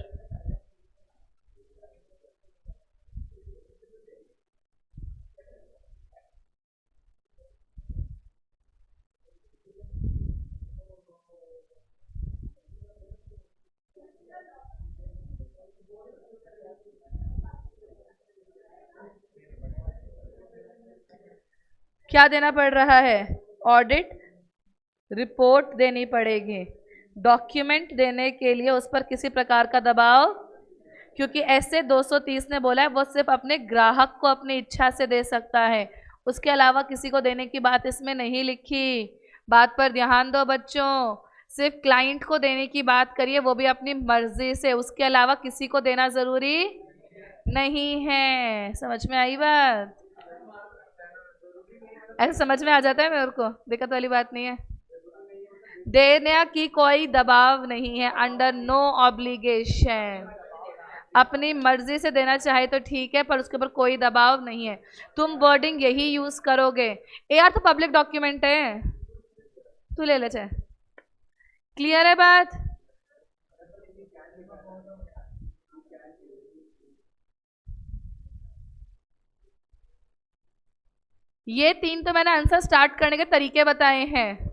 क्या देना पड़ रहा है, ऑडिट रिपोर्ट देनी पड़ेगी। डॉक्यूमेंट देने के लिए उस पर किसी प्रकार का दबाव, क्योंकि ऐसे 230 ने बोला है वो सिर्फ अपने ग्राहक को अपनी इच्छा से दे सकता है, उसके अलावा किसी को देने की बात इसमें नहीं लिखी। बात पर ध्यान दो बच्चों, सिर्फ क्लाइंट को देने की बात करिए, वो भी अपनी मर्जी से, उसके अलावा किसी को देना जरूरी नहीं है। समझ में आई बात? ऐसे समझ में आ जाता है मेरे को, दिक्कत वाली बात नहीं है। देने की कोई दबाव नहीं है, अंडर नो ऑब्लिगेशन। अपनी मर्जी से देना चाहे तो ठीक है, पर उसके ऊपर कोई दबाव नहीं है। तुम वर्डिंग यही यूज करोगे। यार तो पब्लिक डॉक्यूमेंट है, तू ले ले चाहे। क्लियर है बात? ये 3 तो मैंने आंसर स्टार्ट करने के तरीके बताए हैं।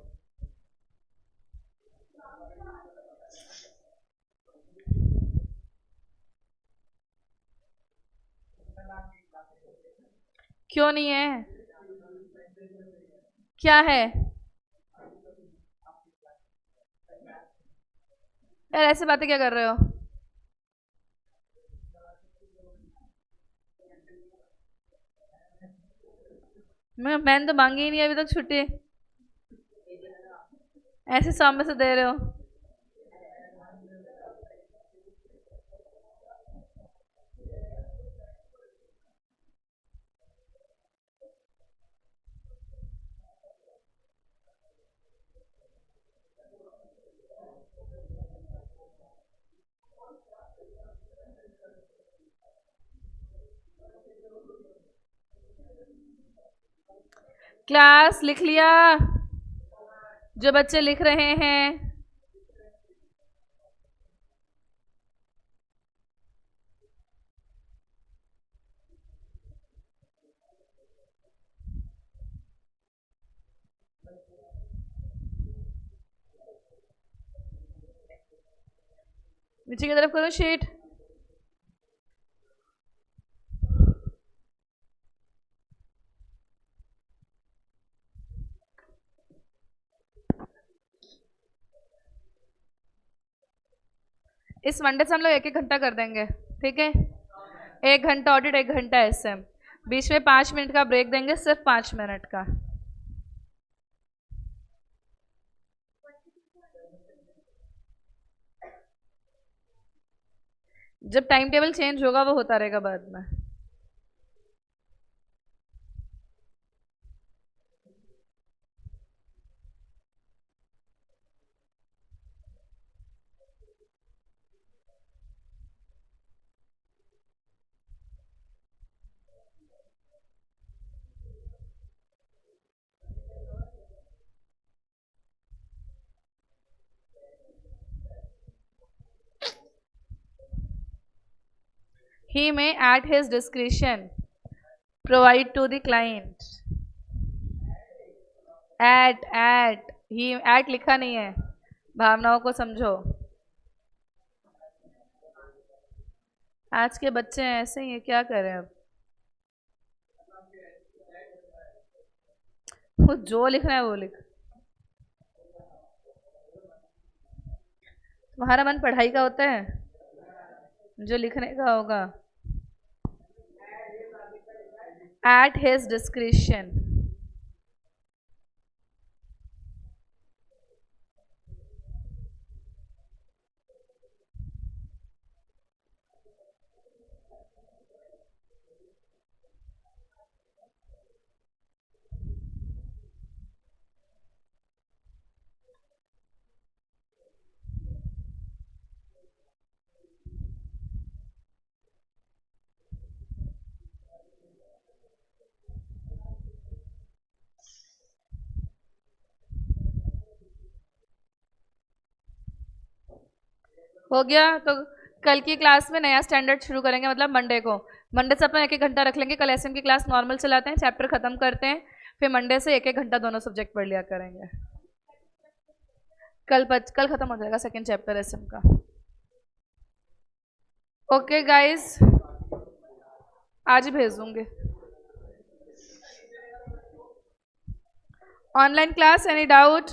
क्यों नहीं है? क्या है? यार ऐसे बातें क्या कर रहे हो? मैंने तो मांगी ही नहीं अभी तक छुट्टी, ऐसे सामने से दे रहे हो। क्लास लिख लिया जो बच्चे लिख रहे हैं? नीचे की तरफ करो शीट। इस मंडे से हम लोग 1-1 घंटा कर देंगे, ठीक है? 1 घंटा ऑडिट, 1 घंटा एसएम, बीच में 5 मिनट का ब्रेक देंगे, सिर्फ 5 मिनट का। जब टाइम टेबल चेंज होगा वो होता रहेगा बाद में। He may at his discretion provide to the client। at he at लिखा नहीं है, भावनाओं को समझो। आज के बच्चे ऐसे ही है, क्या करें अब? वो जो लिखना है वो लिख। तुम्हारा मन पढ़ाई का होता है, जो लिखने का होगा। at his discretion। हो गया? तो कल की क्लास में नया स्टैंडर्ड शुरू करेंगे, मतलब मंडे को। मंडे से अपना 1-1 घंटा रख लेंगे। कल एसएम की क्लास नॉर्मल चलाते हैं, चैप्टर खत्म करते हैं, फिर मंडे से 1-1 घंटा दोनों सब्जेक्ट पढ़ लिया करेंगे। कल खत्म हो जाएगा सेकंड चैप्टर एसएम का। ओके गाइस, आज ही भेज दूंगे ऑनलाइन क्लास। Any doubt?